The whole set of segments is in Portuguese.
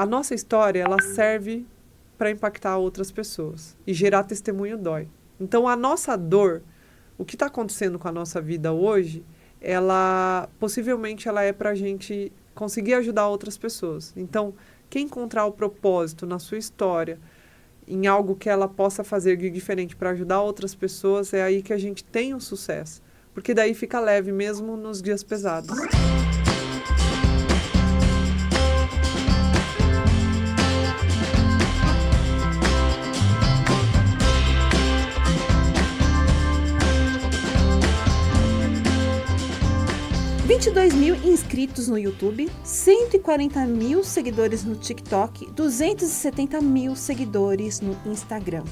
a nossa história, ela serve para impactar outras pessoas. E gerar testemunho dói. Então, a nossa dor, o que está acontecendo com a nossa vida hoje, possivelmente ela é para a gente conseguir ajudar outras pessoas. Então, quem encontrar o propósito na sua história, em algo que ela possa fazer de diferente para ajudar outras pessoas, é aí que a gente tem um sucesso. Porque daí fica leve mesmo nos dias pesados. 22 mil inscritos no YouTube, 140 mil seguidores no TikTok, 270 mil seguidores no Instagram.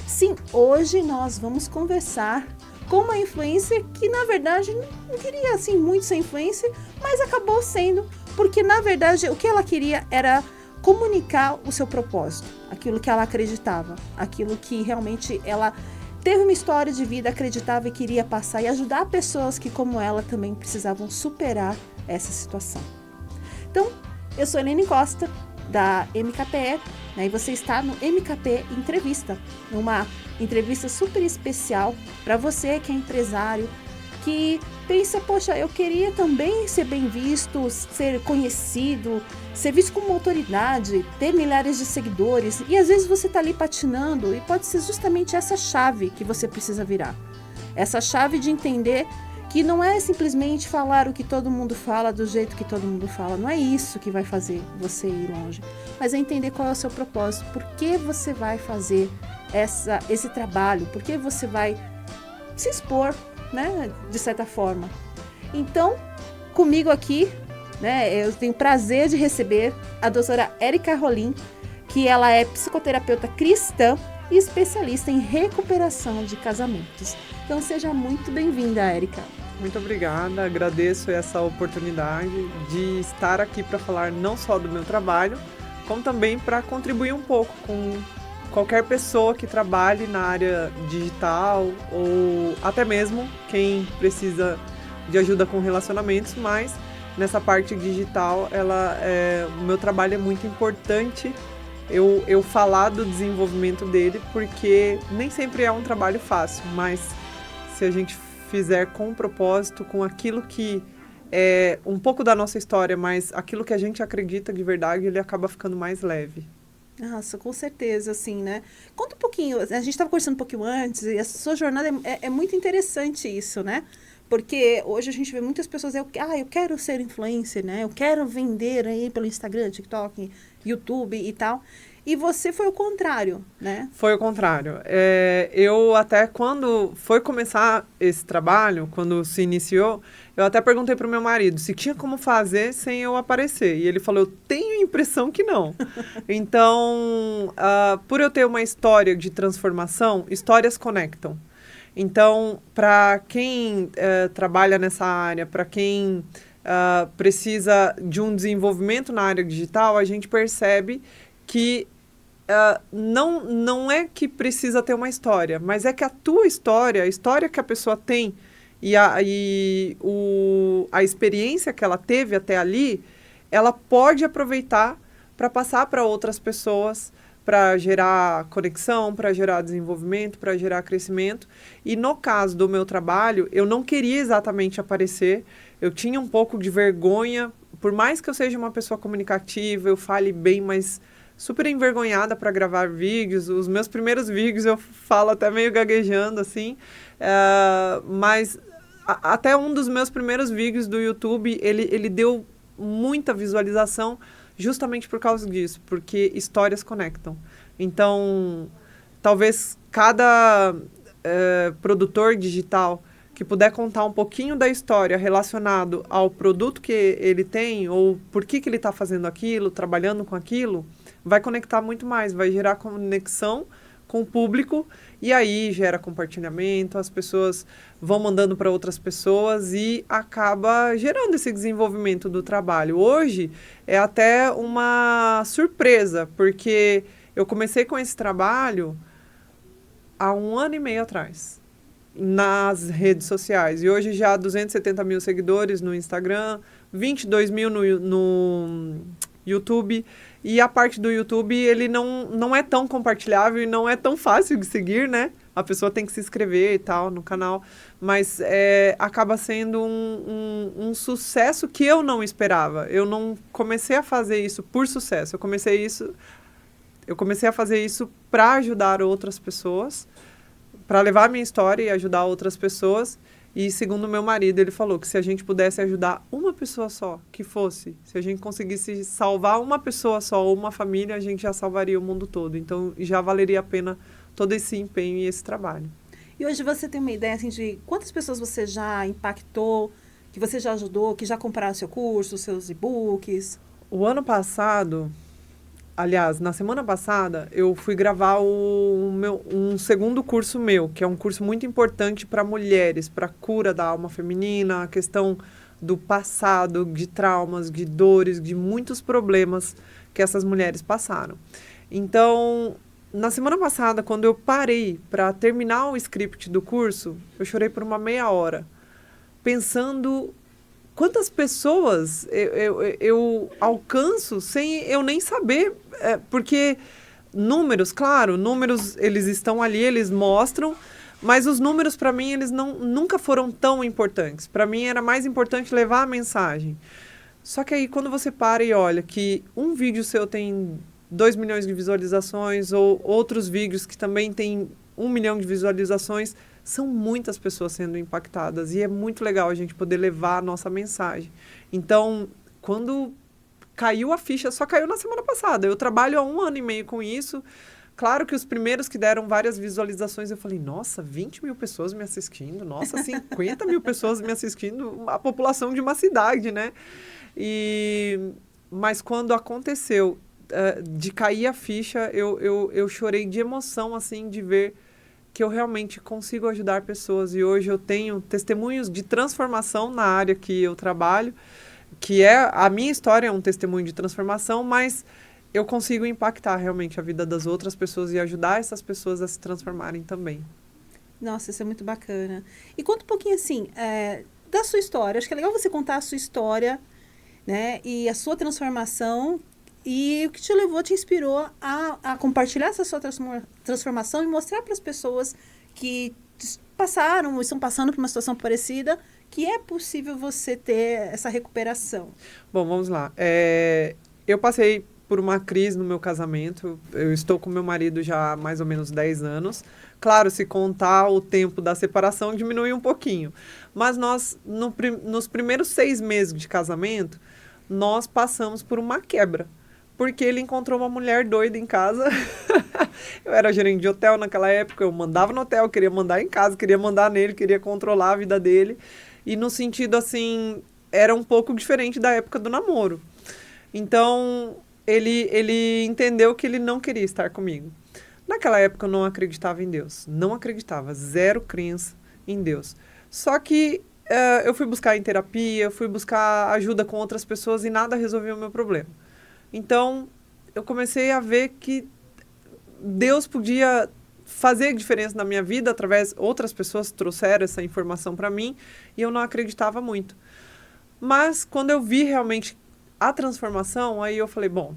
Sim, hoje nós vamos conversar com uma influencer que, na verdade, não queria assim muito ser influencer, mas acabou sendo, porque, na verdade, o que ela queria era comunicar o seu propósito, aquilo que ela acreditava, aquilo que realmente ela teve uma história de vida, acreditava e queria passar e ajudar pessoas que, como ela, também precisavam superar essa situação. Então, eu sou Helene Costa, da MKPE, né, e você está no MKP Entrevista, uma entrevista super especial para você que é empresário, que pensa, poxa, eu queria também ser bem visto, ser conhecido, ser visto como autoridade, ter milhares de seguidores, e às vezes você está ali patinando e pode ser justamente essa chave que você precisa virar. Essa chave de entender que não é simplesmente falar o que todo mundo fala do jeito que todo mundo fala, não é isso que vai fazer você ir longe, mas é entender qual é o seu propósito, por que você vai fazer esse trabalho, por que você vai se expor, né, de certa forma. Então, comigo aqui, né, eu tenho o prazer de receber a doutora Érica Rolim, que ela é psicoterapeuta cristã e especialista em recuperação de casamentos. Então, seja muito bem-vinda, Érica. Muito obrigada, agradeço essa oportunidade de estar aqui para falar não só do meu trabalho, como também para contribuir um pouco com qualquer pessoa que trabalhe na área digital ou até mesmo quem precisa de ajuda com relacionamentos, mas nessa parte digital, o meu trabalho é muito importante eu falar do desenvolvimento dele, porque nem sempre é um trabalho fácil, mas se a gente fizer com propósito, com aquilo que é um pouco da nossa história, mas aquilo que a gente acredita de verdade, ele acaba ficando mais leve. Nossa, com certeza, assim, né? Conta um pouquinho, a gente estava conversando um pouquinho antes, e a sua jornada é muito interessante isso, né? Porque hoje a gente vê muitas pessoas, eu quero ser influencer, né? Eu quero vender aí pelo Instagram, TikTok, YouTube e tal. E você foi o contrário, né? Foi o contrário. Eu até quando foi começar esse trabalho, quando se iniciou, eu até perguntei para o meu marido se tinha como fazer sem eu aparecer. E ele falou, eu tenho a impressão que não. Então, por eu ter uma história de transformação, histórias conectam. Então, para quem trabalha nessa área, para quem precisa de um desenvolvimento na área digital, a gente percebe que não é que precisa ter uma história, mas é que a tua história, a história que a pessoa tem e a experiência que ela teve até ali, ela pode aproveitar para passar para outras pessoas, para gerar conexão, para gerar desenvolvimento, para gerar crescimento. E no caso do meu trabalho, eu não queria exatamente aparecer, eu tinha um pouco de vergonha, por mais que eu seja uma pessoa comunicativa, eu fale bem, mas super envergonhada para gravar vídeos. Os meus primeiros vídeos eu falo até meio gaguejando, assim, mas até um dos meus primeiros vídeos do YouTube, ele deu muita visualização, justamente por causa disso, porque histórias conectam. Então, talvez cada produtor digital que puder contar um pouquinho da história relacionado ao produto que ele tem, ou por que ele está fazendo aquilo, trabalhando com aquilo, vai conectar muito mais, vai gerar conexão com o público, e aí gera compartilhamento, as pessoas vão mandando para outras pessoas e acaba gerando esse desenvolvimento do trabalho. Hoje é até uma surpresa, porque eu comecei com esse trabalho há 1 ano e meio atrás, nas redes sociais, e hoje já há 270 mil seguidores no Instagram, 22 mil no YouTube, E a parte do YouTube, ele não é tão compartilhável e não é tão fácil de seguir, né? A pessoa tem que se inscrever e tal no canal. Mas acaba sendo um sucesso que eu não esperava. Eu não comecei a fazer isso por sucesso. Eu comecei a fazer isso para ajudar outras pessoas, para levar a minha história e ajudar outras pessoas. E segundo meu marido, ele falou que se a gente pudesse ajudar uma pessoa só, que fosse, se a gente conseguisse salvar uma pessoa só ou uma família, a gente já salvaria o mundo todo. Então, já valeria a pena todo esse empenho e esse trabalho. E hoje você tem uma ideia assim, de quantas pessoas você já impactou, que você já ajudou, que já compraram seu curso, seus e-books? O ano passado, aliás, na semana passada, eu fui gravar um segundo curso meu, que é um curso muito importante para mulheres, para a cura da alma feminina, a questão do passado, de traumas, de dores, de muitos problemas que essas mulheres passaram. Então, na semana passada, quando eu parei para terminar o script do curso, eu chorei por uma meia hora, pensando quantas pessoas eu alcanço sem eu nem saber, porque números, claro, números eles estão ali, eles mostram, mas os números para mim eles nunca foram tão importantes. Para mim era mais importante levar a mensagem. Só que aí quando você para e olha que um vídeo seu tem 2 milhões de visualizações ou outros vídeos que também têm 1 milhão de visualizações, são muitas pessoas sendo impactadas e é muito legal a gente poder levar a nossa mensagem. Então, quando caiu a ficha, só caiu na semana passada. Eu trabalho há 1 ano e meio com isso. Claro que os primeiros que deram várias visualizações, eu falei, nossa, 20 mil pessoas me assistindo, nossa, 50 mil pessoas me assistindo, a população de uma cidade, né? Mas quando aconteceu de cair a ficha, eu chorei de emoção, assim, de ver que eu realmente consigo ajudar pessoas. E hoje eu tenho testemunhos de transformação na área que eu trabalho, que a minha história é um testemunho de transformação, mas eu consigo impactar realmente a vida das outras pessoas e ajudar essas pessoas a se transformarem também. Nossa, isso é muito bacana. E conta um pouquinho, assim, da sua história. Acho que é legal você contar a sua história, né? E a sua transformação e o que te levou, te inspirou a compartilhar essa sua transformação e mostrar para as pessoas que passaram ou estão passando por uma situação parecida que é possível você ter essa recuperação. Bom, vamos lá. Eu passei por uma crise no meu casamento. Eu estou com meu marido já há mais ou menos 10 anos. Claro, se contar o tempo da separação, diminui um pouquinho. Mas nós, nos primeiros 6 meses de casamento, nós passamos por uma quebra. Porque ele encontrou uma mulher doida em casa. Eu era gerente de hotel naquela época, eu mandava no hotel, queria mandar em casa, queria mandar nele, queria controlar a vida dele. E no sentido, assim, era um pouco diferente da época do namoro. Então, ele entendeu que ele não queria estar comigo. Naquela época eu não acreditava em Deus. Não acreditava, zero crença em Deus. Só que eu fui buscar em terapia, fui buscar ajuda com outras pessoas e nada resolveu o meu problema. Então, eu comecei a ver que Deus podia fazer diferença na minha vida através outras pessoas trouxeram essa informação para mim e eu não acreditava muito. Mas quando eu vi realmente a transformação, aí eu falei, bom,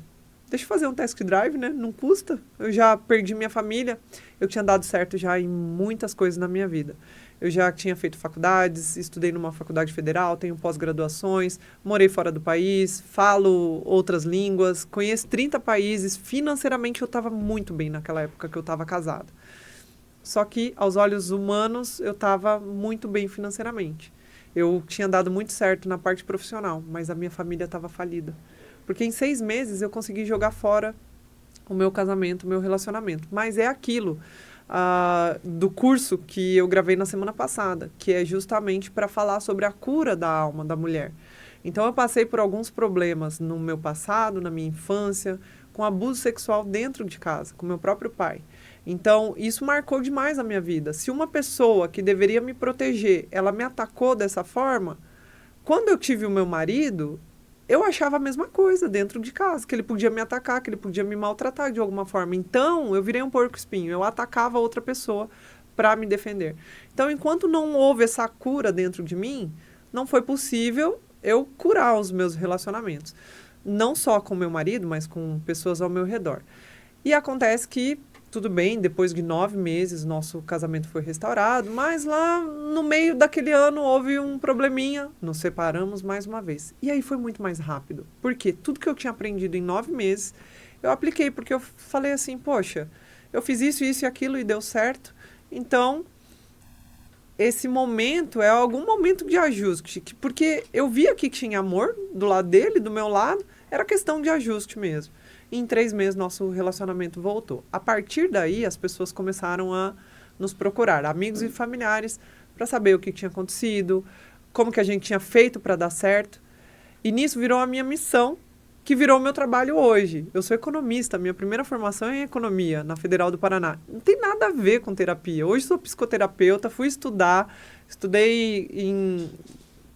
deixa eu fazer um test drive, né? Não custa. Eu já perdi minha família, eu tinha dado certo já em muitas coisas na minha vida. Eu já tinha feito faculdades, estudei numa faculdade federal, tenho pós-graduações, morei fora do país, falo outras línguas, conheço 30 países. Financeiramente eu estava muito bem naquela época que eu estava casada. Só que, aos olhos humanos, eu estava muito bem financeiramente. Eu tinha dado muito certo na parte profissional, mas a minha família estava falida. Porque em 6 meses eu consegui jogar fora o meu casamento, o meu relacionamento. Mas é aquilo do curso que eu gravei na semana passada, que é justamente para falar sobre a cura da alma da mulher. Então, eu passei por alguns problemas no meu passado, na minha infância, com abuso sexual dentro de casa, com meu próprio pai. Então, isso marcou demais a minha vida. Se uma pessoa que deveria me proteger, ela me atacou dessa forma, quando eu tive o meu marido, eu achava a mesma coisa dentro de casa, que ele podia me atacar, que ele podia me maltratar de alguma forma. Então, eu virei um porco-espinho, eu atacava outra pessoa para me defender. Então, enquanto não houve essa cura dentro de mim, não foi possível eu curar os meus relacionamentos. não só com meu marido, mas com pessoas ao meu redor. E acontece que, tudo bem, depois de 9 meses, nosso casamento foi restaurado, mas lá no meio daquele ano houve um probleminha, nos separamos mais uma vez. E aí foi muito mais rápido, porque tudo que eu tinha aprendido em 9 meses, eu apliquei, porque eu falei assim, poxa, eu fiz isso e aquilo e deu certo, então esse momento é algum momento de ajuste, porque eu via que tinha amor do lado dele, do meu lado, era questão de ajuste mesmo. E em 3 meses, nosso relacionamento voltou. A partir daí, as pessoas começaram a nos procurar, amigos e familiares, para saber o que tinha acontecido, como que a gente tinha feito para dar certo. E nisso virou a minha missão, que virou o meu trabalho hoje. Eu sou economista, minha primeira formação é em economia, na Federal do Paraná. Não tem nada a ver com terapia. Hoje sou psicoterapeuta, fui estudar, estudei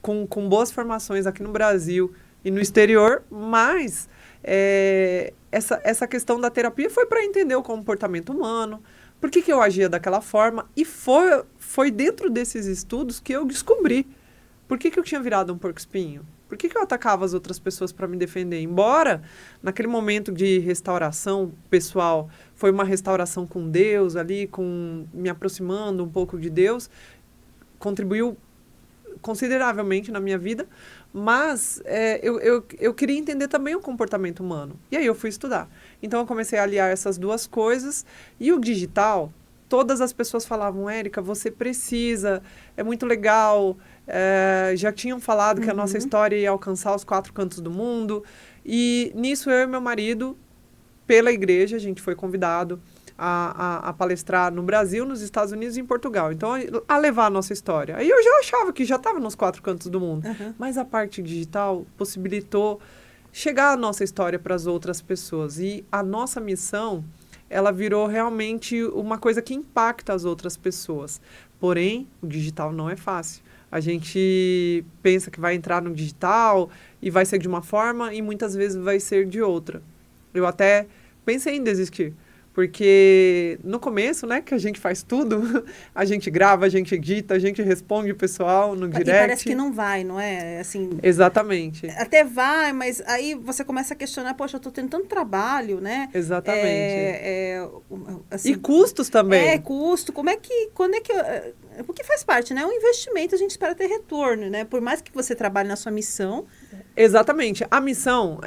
com boas formações aqui no Brasil e no exterior, mas essa questão da terapia foi para entender o comportamento humano, por que eu agia daquela forma, e foi dentro desses estudos que eu descobri por que eu tinha virado um porco-espinho. Por que eu atacava as outras pessoas para me defender? Embora, naquele momento de restauração pessoal, foi uma restauração com Deus ali, me aproximando um pouco de Deus, contribuiu consideravelmente na minha vida, mas eu queria entender também o comportamento humano. E aí eu fui estudar. Então eu comecei a aliar essas duas coisas. E o digital, todas as pessoas falavam, Érica, você precisa, é muito legal. Já tinham falado que a nossa história ia alcançar os 4 cantos do mundo. E nisso eu e meu marido, pela igreja, a gente foi convidado a palestrar no Brasil, nos Estados Unidos e em Portugal. Então, a levar a nossa história. Aí eu já achava que já estava nos 4 cantos do mundo. Mas a parte digital possibilitou chegar a nossa história para as outras pessoas. E a nossa missão, ela virou realmente uma coisa que impacta as outras pessoas. Porém, o digital não é fácil. A gente pensa que vai entrar no digital e vai ser de uma forma e muitas vezes vai ser de outra. Eu até pensei em desistir, porque no começo, né, que a gente faz tudo, a gente grava, a gente edita, a gente responde o pessoal no direct. E parece que não vai, não é? Assim, exatamente. Até vai, mas aí você começa a questionar, poxa, eu estou tendo tanto trabalho, né? Exatamente. Assim, e custos também. Custo. Porque faz parte, né? É um investimento, a gente espera ter retorno, né? Por mais que você trabalhe na sua missão. Exatamente. A missão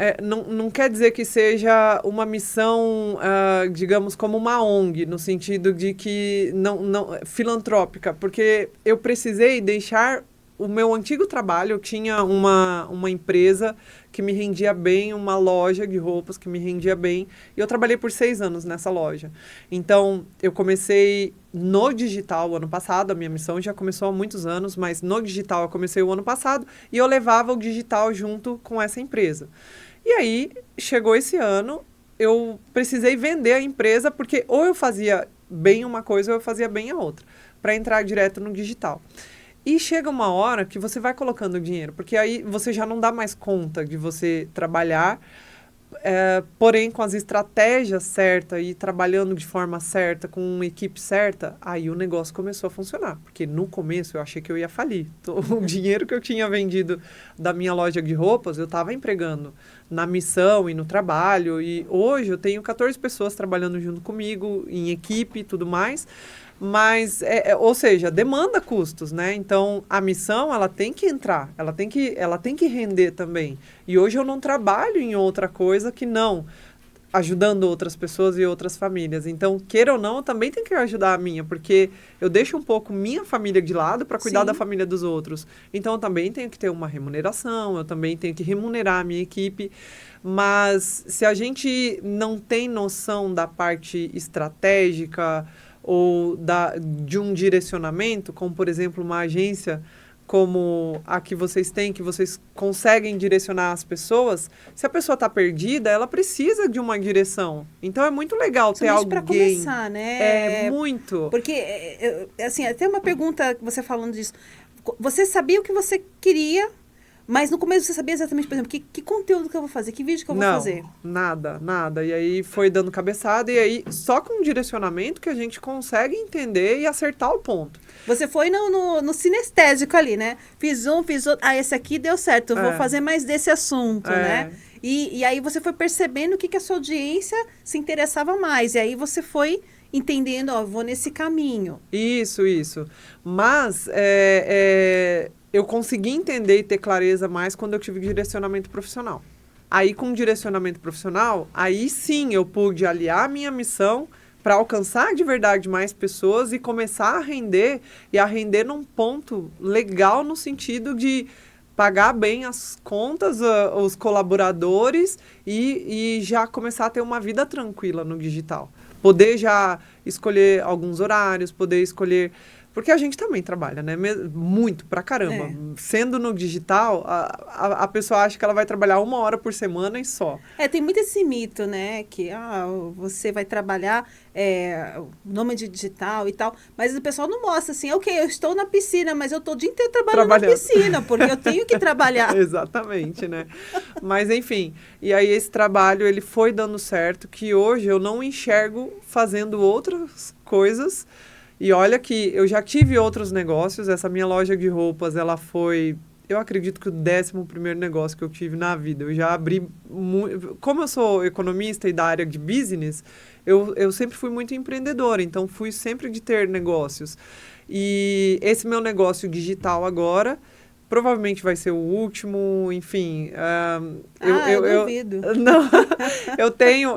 não quer dizer que seja uma missão, digamos, como uma ONG, no sentido de que não filantrópica, porque eu precisei deixar o meu antigo trabalho. Eu tinha uma empresa que me rendia bem, uma loja de roupas que me rendia bem, e eu trabalhei por 6 anos nessa loja. Então, eu comecei no digital o ano passado, a minha missão já começou há muitos anos, mas no digital eu comecei o ano passado, e eu levava o digital junto com essa empresa. E aí, chegou esse ano, eu precisei vender a empresa, porque ou eu fazia bem uma coisa ou eu fazia bem a outra, para entrar direto no digital. E chega uma hora que você vai colocando dinheiro, porque aí você já não dá mais conta de você trabalhar, porém com as estratégias certas e trabalhando de forma certa, com uma equipe certa, aí o negócio começou a funcionar. Porque no começo eu achei que eu ia falir. O dinheiro que eu tinha vendido da minha loja de roupas, eu estava empregando na missão e no trabalho. E hoje eu tenho 14 pessoas trabalhando junto comigo, em equipe e tudo mais. Mas, ou seja, demanda custos, né? Então, a missão, ela tem que entrar, ela tem que render também. E hoje eu não trabalho em outra coisa que não ajudando outras pessoas e outras famílias. Então, queira ou não, eu também tenho que ajudar a minha, porque eu deixo um pouco minha família de lado para cuidar da família dos outros. Então, eu também tenho que ter uma remuneração, eu também tenho que remunerar a minha equipe. Mas, se a gente não tem noção da parte estratégica ou de um direcionamento, como, por exemplo, uma agência como a que vocês têm, que vocês conseguem direcionar as pessoas, se a pessoa está perdida, ela precisa de uma direção. Então, é muito legal ter alguém... para começar, né? É, muito. Porque, assim, até uma pergunta, você falando disso. Você sabia o que você queria, mas no começo você sabia exatamente, por exemplo, que conteúdo que eu vou fazer, que vídeo que eu vou fazer? Nada. E aí foi dando cabeçada, e aí só com um direcionamento que a gente consegue entender e acertar o ponto. Você foi no sinestésico ali, né? Fiz um, esse aqui deu certo, eu vou fazer mais desse assunto, né? E aí você foi percebendo o que a sua audiência se interessava mais. E aí você foi entendendo, ó, vou nesse caminho. Isso. Mas eu consegui entender e ter clareza mais quando eu tive direcionamento profissional. Aí, com direcionamento profissional, aí sim eu pude aliar a minha missão para alcançar de verdade mais pessoas e começar a render, e a render num ponto legal no sentido de pagar bem as contas, os colaboradores e já começar a ter uma vida tranquila no digital. Poder já escolher alguns horários, poder escolher... Porque a gente também trabalha, né? Muito, pra caramba. É. Sendo no digital, a pessoa acha que ela vai trabalhar 1 hora por semana e só. Tem muito esse mito, né? Que você vai trabalhar nômade digital e tal. Mas o pessoal não mostra assim, ok, eu estou na piscina, mas eu estou o dia inteiro trabalhando na piscina, porque eu tenho que trabalhar. Exatamente, né? Mas, enfim, e aí esse trabalho, ele foi dando certo, que hoje eu não enxergo fazendo outras coisas. E olha que eu já tive outros negócios, essa minha loja de roupas, ela foi, eu acredito que o 11º negócio que eu tive na vida. Eu já abri, como eu sou economista e da área de business, eu sempre fui muito empreendedora, então fui sempre de ter negócios. E esse meu negócio digital agora, provavelmente vai ser o último, enfim. Eu duvido. Não,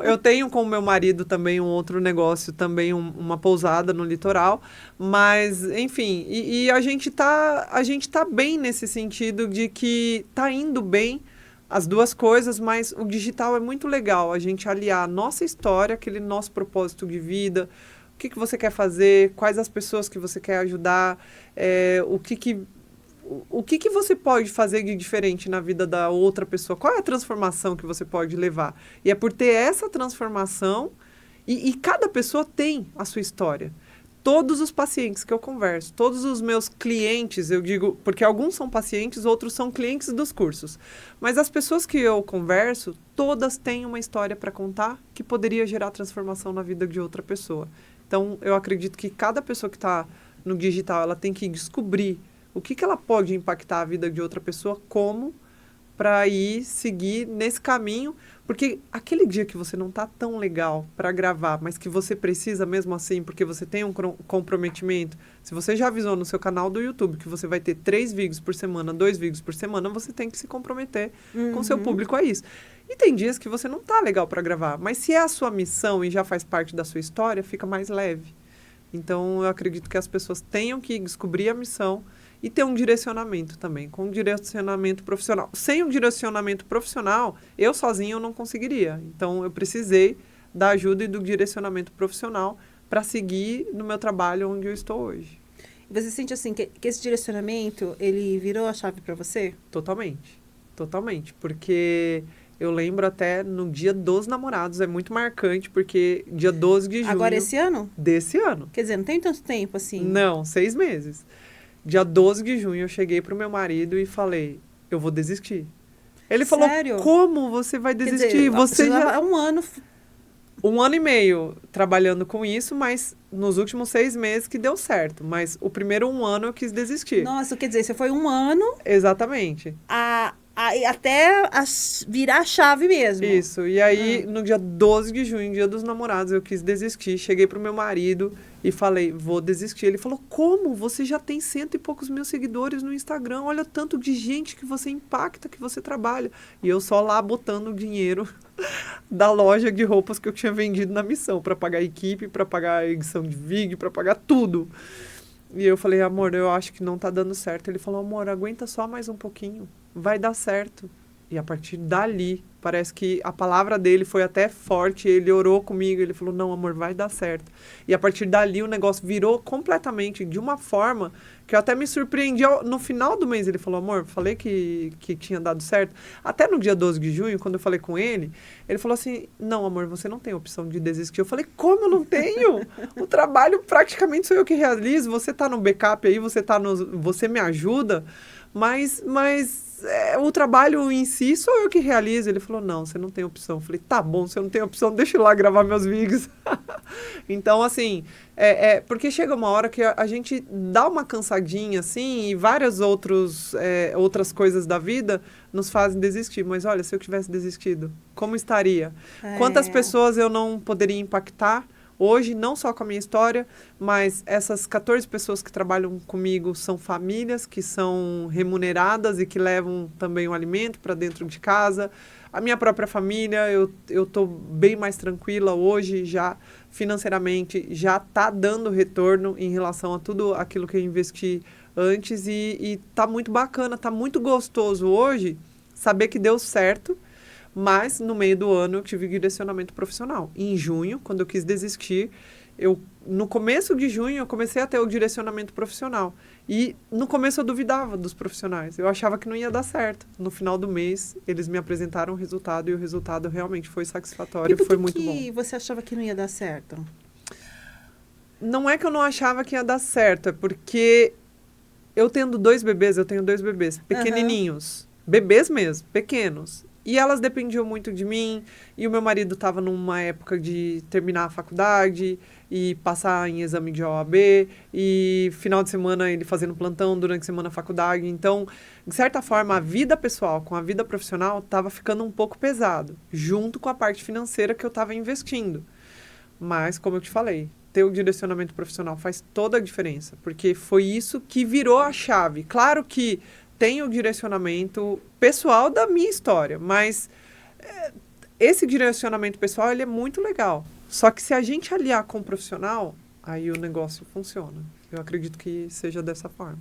eu tenho com o meu marido também um outro negócio, também uma pousada no litoral, mas, enfim, e a gente tá bem nesse sentido de que tá indo bem as duas coisas, mas o digital é muito legal, a gente aliar a nossa história, aquele nosso propósito de vida, o que você quer fazer, quais as pessoas que você quer ajudar, o que você pode fazer de diferente na vida da outra pessoa? Qual é a transformação que você pode levar? E é por ter essa transformação, e cada pessoa tem a sua história. Todos os pacientes que eu converso, todos os meus clientes, eu digo, porque alguns são pacientes, outros são clientes dos cursos. Mas as pessoas que eu converso, todas têm uma história para contar que poderia gerar transformação na vida de outra pessoa. Então, eu acredito que cada pessoa que está no digital, ela tem que descobrir o que ela pode impactar a vida de outra pessoa, como para ir seguir nesse caminho. Porque aquele dia que você não está tão legal para gravar, mas que você precisa mesmo assim, porque você tem um comprometimento, se você já avisou no seu canal do YouTube que você vai ter 3 vídeos por semana, 2 vídeos por semana, você tem que se comprometer com o seu público a isso. E tem dias que você não está legal para gravar, mas se é a sua missão e já faz parte da sua história, fica mais leve. Então, eu acredito que as pessoas tenham que descobrir a missão e ter um direcionamento também, com um direcionamento profissional. Sem um direcionamento profissional, eu sozinha eu não conseguiria. Então, eu precisei da ajuda e do direcionamento profissional para seguir no meu trabalho onde eu estou hoje. Você sente assim que esse direcionamento, ele virou a chave para você? Totalmente. Porque eu lembro até no Dia dos Namorados, é muito marcante, porque dia 12 de junho... Agora esse ano? Desse ano. Quer dizer, não tem tanto tempo assim? Não, 6 meses. Dia 12 de junho, eu cheguei pro meu marido e falei, eu vou desistir. Ele falou, como você vai desistir? Quer dizer, você já... há 1 ano... 1 ano e meio trabalhando com isso, mas nos últimos 6 meses que deu certo. Mas o primeiro 1 ano eu quis desistir. Nossa, quer dizer, você foi 1 ano... Exatamente. Até virar a chave mesmo. Isso. E aí, no dia 12 de junho, dia dos namorados, eu quis desistir. Cheguei pro meu marido e falei, vou desistir. Ele falou, como? Você já tem 100 e poucos mil seguidores no Instagram. Olha tanto de gente que você impacta, que você trabalha. E eu só lá botando o dinheiro da loja de roupas que eu tinha vendido na missão, para pagar a equipe, para pagar a edição de vídeo, para pagar tudo. E eu falei, amor, eu acho que não tá dando certo. Ele falou, amor, aguenta só mais um pouquinho. Vai dar certo. E a partir dali, parece que a palavra dele foi até forte, ele orou comigo, ele falou, não, amor, vai dar certo. E a partir dali o negócio virou completamente de uma forma que eu até me surpreendi. No final do mês ele falou, amor, falei que tinha dado certo. Até no dia 12 de junho, quando eu falei com ele falou assim, não, amor, você não tem opção de desistir. Eu falei, como eu não tenho? O trabalho praticamente sou eu que realizo, você tá no backup aí, você me ajuda, mas o trabalho em si sou eu que realizo. Ele falou, não, você não tem opção. Eu falei, tá bom, se eu não tenho opção, deixa eu lá gravar meus vídeos. Então, assim, porque chega uma hora que a gente dá uma cansadinha, assim, e várias outras coisas da vida nos fazem desistir. Mas olha, se eu tivesse desistido, como estaria? Quantas pessoas eu não poderia impactar hoje, não só com a minha história, mas essas 14 pessoas que trabalham comigo são famílias que são remuneradas e que levam também o alimento para dentro de casa. A minha própria família, eu estou bem mais tranquila hoje, já financeiramente, já está dando retorno em relação a tudo aquilo que eu investi antes e está muito bacana, está muito gostoso hoje saber que deu certo, mas no meio do ano eu tive direcionamento profissional. Em junho, quando eu quis desistir, no começo de junho eu comecei a ter o direcionamento profissional. E no começo eu duvidava dos profissionais. Eu achava que não ia dar certo. No final do mês, eles me apresentaram o resultado e o resultado realmente foi satisfatório, foi muito bom. E por que você achava que não ia dar certo? Não é que eu não achava que ia dar certo, é porque eu tenho dois bebês pequenininhos. Bebês mesmo, pequenos. E elas dependiam muito de mim, e o meu marido estava numa época de terminar a faculdade e passar em exame de OAB, e final de semana ele fazendo plantão, durante a semana a faculdade. Então, de certa forma, a vida pessoal com a vida profissional estava ficando um pouco pesado, junto com a parte financeira que eu estava investindo. Mas, como eu te falei, ter o direcionamento profissional faz toda a diferença, porque foi isso que virou a chave. Claro que tem o direcionamento pessoal da minha história, mas esse direcionamento pessoal ele é muito legal. Só que se a gente aliar com o profissional, aí o negócio funciona. Eu acredito que seja dessa forma.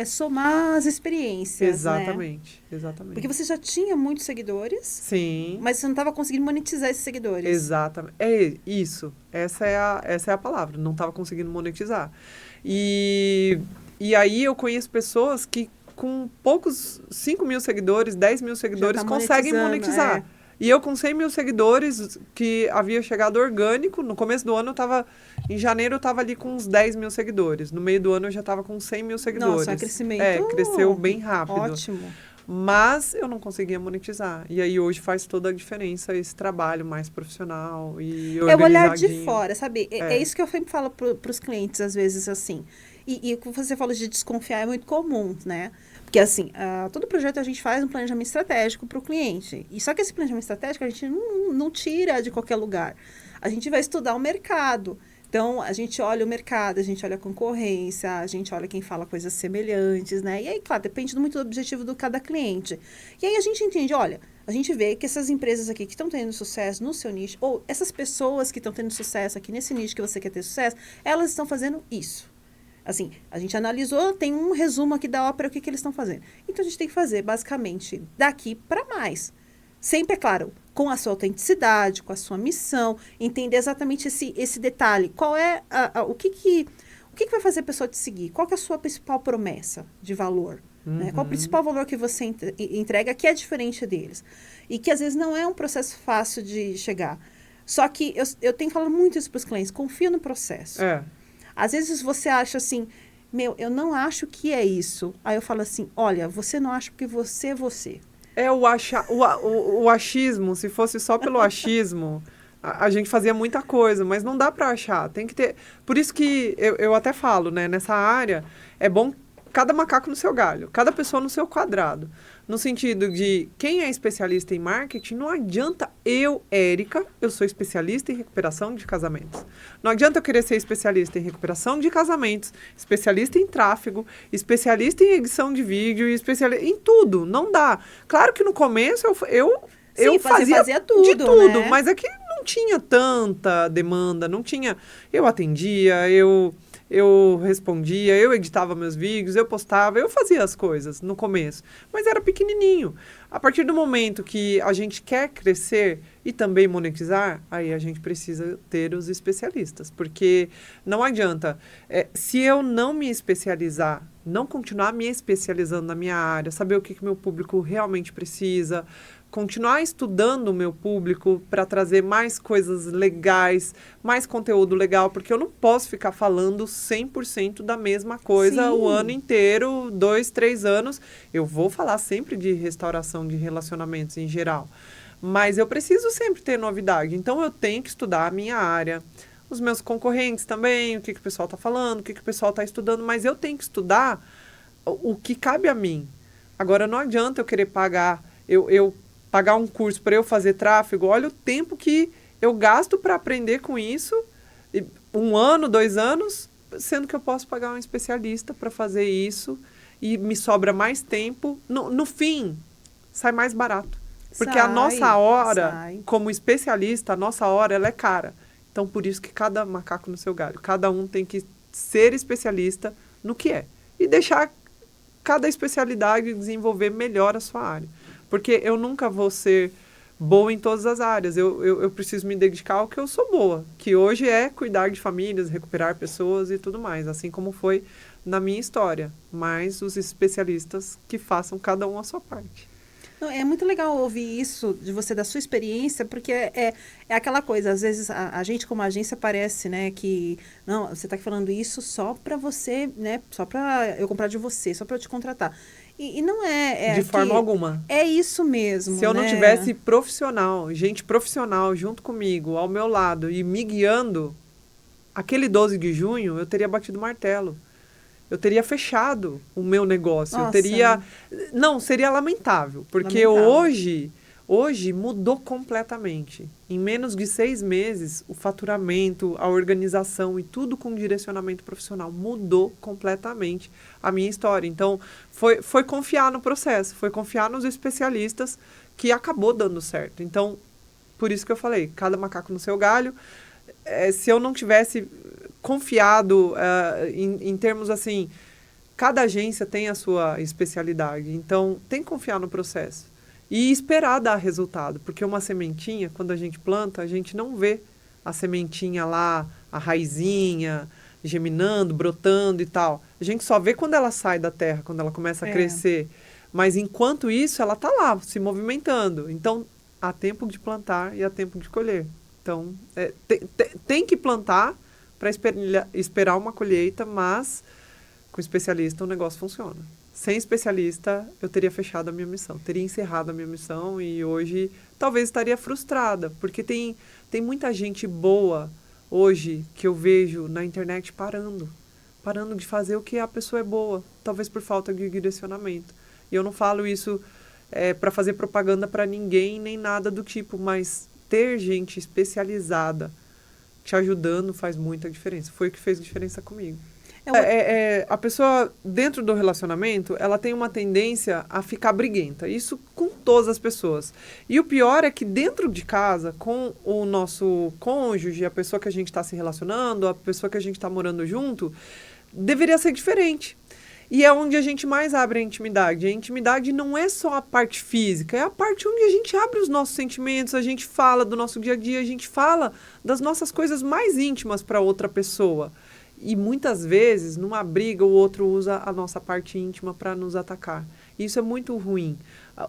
Somar as experiências, exatamente, né? Exatamente. Porque você já tinha muitos seguidores. Sim. Mas você não estava conseguindo monetizar esses seguidores. Exatamente. É isso. Essa é a palavra. Não estava conseguindo monetizar. E aí eu conheço pessoas que com poucos 5 mil seguidores, 10 mil seguidores, conseguem monetizar. E eu com 100 mil seguidores, que havia chegado orgânico, no começo do ano em janeiro eu estava ali com uns 10 mil seguidores. No meio do ano eu já estava com 100 mil seguidores. Nossa, crescimento. Cresceu bem rápido. Ótimo. Mas eu não conseguia monetizar. E aí hoje faz toda a diferença esse trabalho mais profissional e organizadinho. É o olhar de fora, sabe? É isso que eu sempre falo para os clientes, às vezes, assim. E o que você falou de desconfiar é muito comum, né? Porque, assim, todo projeto a gente faz um planejamento estratégico para o cliente. E só que esse planejamento estratégico a gente não tira de qualquer lugar. A gente vai estudar o mercado. Então, a gente olha o mercado, a gente olha a concorrência, a gente olha quem fala coisas semelhantes, né? E aí, claro, depende muito do objetivo do cada cliente. E aí a gente entende, olha, a gente vê que essas empresas aqui que estão tendo sucesso no seu nicho, ou essas pessoas que estão tendo sucesso aqui nesse nicho que você quer ter sucesso, elas estão fazendo isso. Assim, a gente analisou, tem um resumo aqui da ópera, o que eles estão fazendo. Então, a gente tem que fazer, basicamente, daqui para mais. Sempre, é claro, com a sua autenticidade, com a sua missão, entender exatamente esse detalhe. Qual é o que vai fazer a pessoa te seguir? Qual que é a sua principal promessa de valor? Né? Qual o principal valor que você entrega que é diferente deles? E que, às vezes, não é um processo fácil de chegar. Só que eu tenho falado muito isso para os clientes, confia no processo. Às vezes você acha assim, eu não acho que é isso. Aí eu falo assim, olha, você não acha porque você é você. O achismo, se fosse só pelo achismo, a gente fazia muita coisa, mas não dá para achar. Tem que ter. Por isso que eu até falo, né? Nessa área, é bom cada macaco no seu galho, cada pessoa no seu quadrado. No sentido de quem é especialista em marketing, não adianta Érica, eu sou especialista em recuperação de casamentos. Não adianta eu querer ser especialista em recuperação de casamentos, especialista em tráfego, especialista em edição de vídeo, especialista em tudo. Não dá. Claro que no começo eu fazia tudo, de tudo, né? Mas é que não tinha tanta demanda, não tinha. Eu atendia, eu respondia, eu editava meus vídeos, eu postava, eu fazia as coisas no começo, mas era pequenininho. A partir do momento que a gente quer crescer e também monetizar, aí a gente precisa ter os especialistas, porque não adianta, se eu não me especializar, não continuar me especializando na minha área, saber o que meu público realmente precisa, continuar estudando o meu público para trazer mais coisas legais, mais conteúdo legal, porque eu não posso ficar falando 100% da mesma coisa Sim. o ano inteiro, 2, 3 anos. Eu vou falar sempre de restauração de relacionamentos em geral, mas eu preciso sempre ter novidade. Então, eu tenho que estudar a minha área, os meus concorrentes também, o que o pessoal está falando, o que o pessoal está estudando, mas eu tenho que estudar o que cabe a mim. Agora, não adianta eu querer pagar, eu pagar um curso para eu fazer tráfego, olha o tempo que eu gasto para aprender com isso, 1 ano, 2 anos, sendo que eu posso pagar um especialista para fazer isso e me sobra mais tempo. No fim, sai mais barato. Porque a nossa hora, como especialista, a nossa hora, ela é cara. Então, por isso que cada macaco no seu galho. Cada um tem que ser especialista no que é. E deixar cada especialidade desenvolver melhor a sua área. Porque eu nunca vou ser boa em todas as áreas. Eu preciso me dedicar ao que eu sou boa. Que hoje é cuidar de famílias, recuperar pessoas e tudo mais. Assim como foi na minha história. Mas os especialistas que façam cada um a sua parte. Não, é muito legal ouvir isso de você, da sua experiência, porque é aquela coisa, às vezes a gente como agência parece, né, que não, você está falando isso só para você, né, só para eu comprar de você, só para eu te contratar. E não é de forma alguma. É isso mesmo, Se eu né? não tivesse profissional, gente profissional junto comigo, ao meu lado e me guiando, aquele 12 de junho eu teria batido o martelo. Eu teria fechado o meu negócio. Nossa. Eu teria... Não, seria lamentável. Porque hoje mudou completamente. Em menos de 6 meses, o faturamento, a organização e tudo com direcionamento profissional mudou completamente a minha história. Então, foi confiar no processo, foi confiar nos especialistas que acabou dando certo. Então, por isso que eu falei, cada macaco no seu galho. Se eu não tivesse confiado em termos assim, cada agência tem a sua especialidade, então tem que confiar no processo e esperar dar resultado, porque uma sementinha, quando a gente planta, a gente não vê a sementinha lá, a raizinha, geminando, brotando e tal. A gente só vê quando ela sai da terra, quando ela começa a crescer, mas enquanto isso ela está lá, se movimentando. Então, há tempo de plantar e há tempo de colher. Então, tem que plantar para esperar uma colheita, mas com especialista o negócio funciona. Sem especialista, eu teria fechado a minha missão, teria encerrado a minha missão e hoje talvez estaria frustrada, porque tem muita gente boa hoje que eu vejo na internet parando de fazer o que a pessoa é boa, talvez por falta de direcionamento. E eu não falo isso para fazer propaganda para ninguém, nem nada do tipo, mas ter gente especializada te ajudando faz muita diferença. Foi o que fez diferença comigo. A pessoa, dentro do relacionamento, ela tem uma tendência a ficar briguenta. Isso com todas as pessoas. E o pior é que dentro de casa, com o nosso cônjuge, a pessoa que a gente está se relacionando, a pessoa que a gente está morando junto, deveria ser diferente. E é onde a gente mais abre a intimidade. A intimidade não é só a parte física, é a parte onde a gente abre os nossos sentimentos, a gente fala do nosso dia a dia, a gente fala das nossas coisas mais íntimas para outra pessoa. E muitas vezes, numa briga, o outro usa a nossa parte íntima para nos atacar. Isso é muito ruim.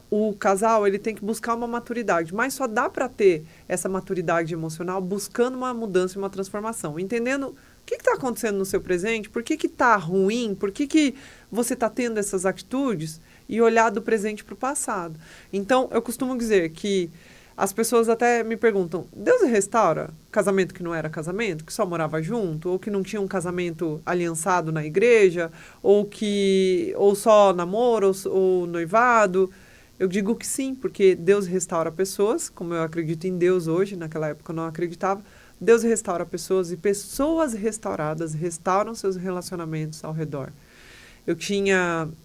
O casal, ele tem que buscar uma maturidade, mas só dá para ter essa maturidade emocional buscando uma mudança e uma transformação, entendendo o que está acontecendo no seu presente, por que está ruim, por que você está tendo essas atitudes e olhar do presente para o passado. Então, eu costumo dizer que as pessoas até me perguntam, Deus restaura casamento que não era casamento, que só morava junto, ou que não tinha um casamento aliançado na igreja, ou só namoro, ou noivado? Eu digo que sim, porque Deus restaura pessoas, como eu acredito em Deus hoje, naquela época eu não acreditava. Deus restaura pessoas e pessoas restauradas restauram seus relacionamentos ao redor.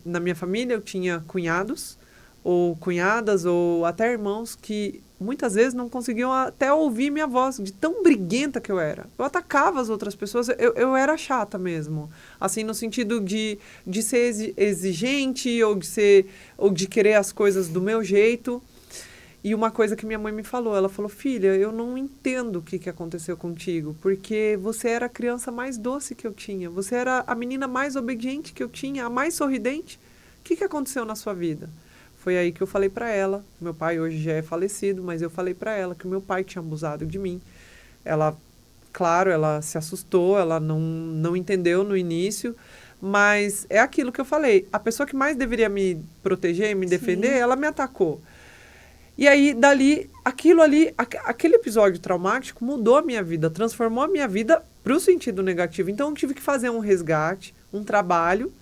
Na minha família, eu tinha cunhados, ou cunhadas, ou até irmãos que muitas vezes não conseguiam até ouvir minha voz, de tão briguenta que eu era. Eu atacava as outras pessoas, eu era chata mesmo. Assim, no sentido de ser exigente, ou de querer as coisas do meu jeito. E uma coisa que minha mãe me falou, ela falou, filha, eu não entendo o que aconteceu contigo, porque você era a criança mais doce que eu tinha, você era a menina mais obediente que eu tinha, a mais sorridente. O que aconteceu na sua vida? Foi aí que eu falei para ela, meu pai hoje já é falecido, mas eu falei para ela que o meu pai tinha abusado de mim. Ela, claro, ela se assustou, ela não entendeu no início, mas é aquilo que eu falei, a pessoa que mais deveria me proteger e me defender, ela me atacou. E aí, dali, aquilo ali, aquele episódio traumático mudou a minha vida, transformou a minha vida para o sentido negativo. Então, eu tive que fazer um resgate, um trabalho,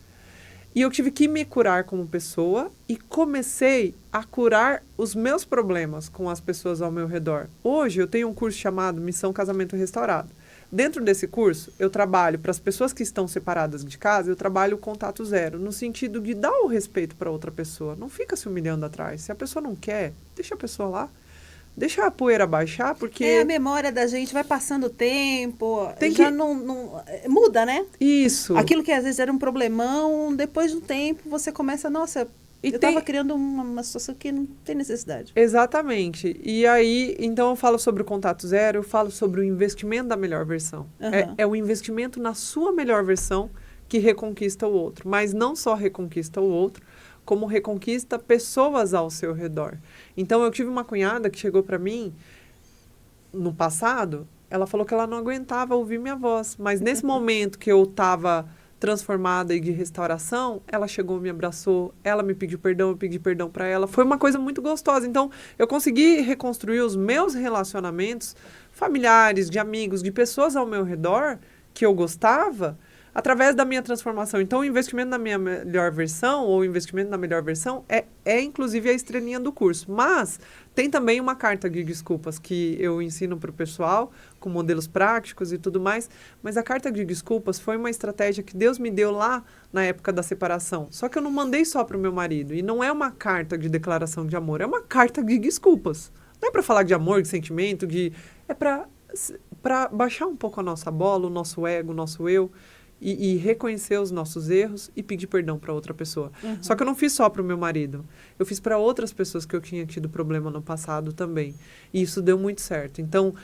e eu tive que me curar como pessoa e comecei a curar os meus problemas com as pessoas ao meu redor. Hoje, eu tenho um curso chamado Missão Casamento Restaurado. Dentro desse curso, eu trabalho para as pessoas que estão separadas de casa, eu trabalho o contato zero, no sentido de dar o respeito para outra pessoa. Não fica se humilhando atrás. Se a pessoa não quer, deixa a pessoa lá. Deixa a poeira baixar, porque... É, a memória da gente vai passando o tempo, Tem já que- não muda, né? Isso. Aquilo que às vezes era um problemão, depois de um tempo você começa, nossa, E eu tem- estava criando uma situação que não tem necessidade. Exatamente. E aí, então eu falo sobre o contato zero, eu falo sobre o investimento da melhor versão. Aham. É o investimento na sua melhor versão que reconquista o outro. Mas não só reconquista o outro, como reconquista pessoas ao seu redor. Então eu tive uma cunhada que chegou para mim no passado, ela falou que ela não aguentava ouvir minha voz. Mas nesse momento que eu estava transformada e de restauração, ela chegou, me abraçou, ela me pediu perdão, eu pedi perdão para ela. Foi uma coisa muito gostosa. Então, eu consegui reconstruir os meus relacionamentos familiares, de amigos, de pessoas ao meu redor que eu gostava, através da minha transformação. Então, o investimento na minha melhor versão, ou o investimento na melhor versão, é inclusive a estrelinha do curso. Mas tem também uma carta de desculpas que eu ensino para o pessoal, com modelos práticos e tudo mais. Mas a carta de desculpas foi uma estratégia que Deus me deu lá na época da separação. Só que eu não mandei só para o meu marido. E não é uma carta de declaração de amor, é uma carta de desculpas. Não é para falar de amor, de sentimento, é para baixar um pouco a nossa bola, o nosso ego, o nosso eu. E reconhecer os nossos erros e pedir perdão para outra pessoa. Uhum. Só que eu não fiz só para o meu marido. Eu fiz para outras pessoas que eu tinha tido problema no passado também. E isso deu muito certo. Então,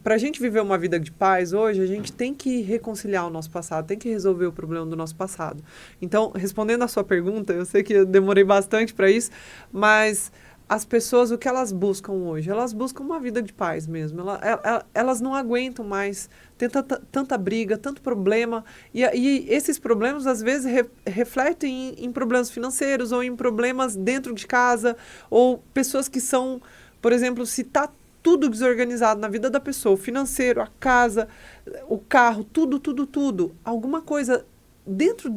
para a gente viver uma vida de paz hoje, a gente tem que reconciliar o nosso passado, tem que resolver o problema do nosso passado. Então, respondendo a sua pergunta, eu sei que eu demorei bastante para isso, mas... As pessoas, o que elas buscam hoje? Elas buscam uma vida de paz mesmo. Elas não aguentam mais ter tanta briga, tanto problema. E esses problemas, às vezes, refletem em problemas financeiros ou em problemas dentro de casa. Ou pessoas que são, por exemplo, se está tudo desorganizado na vida da pessoa, o financeiro, a casa, o carro, tudo. Alguma coisa dentro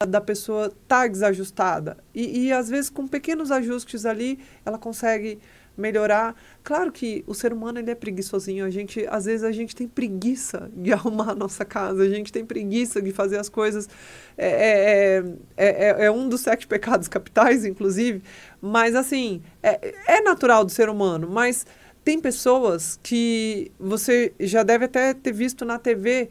da pessoa tá desajustada. E às vezes, com pequenos ajustes ali, ela consegue melhorar. Claro que o ser humano ele é preguiçosinho. Às vezes a gente tem preguiça de arrumar a nossa casa, a gente tem preguiça de fazer as coisas. É um dos 7 pecados capitais, inclusive. Mas, assim, é natural do ser humano. Mas tem pessoas que você já deve até ter visto na TV,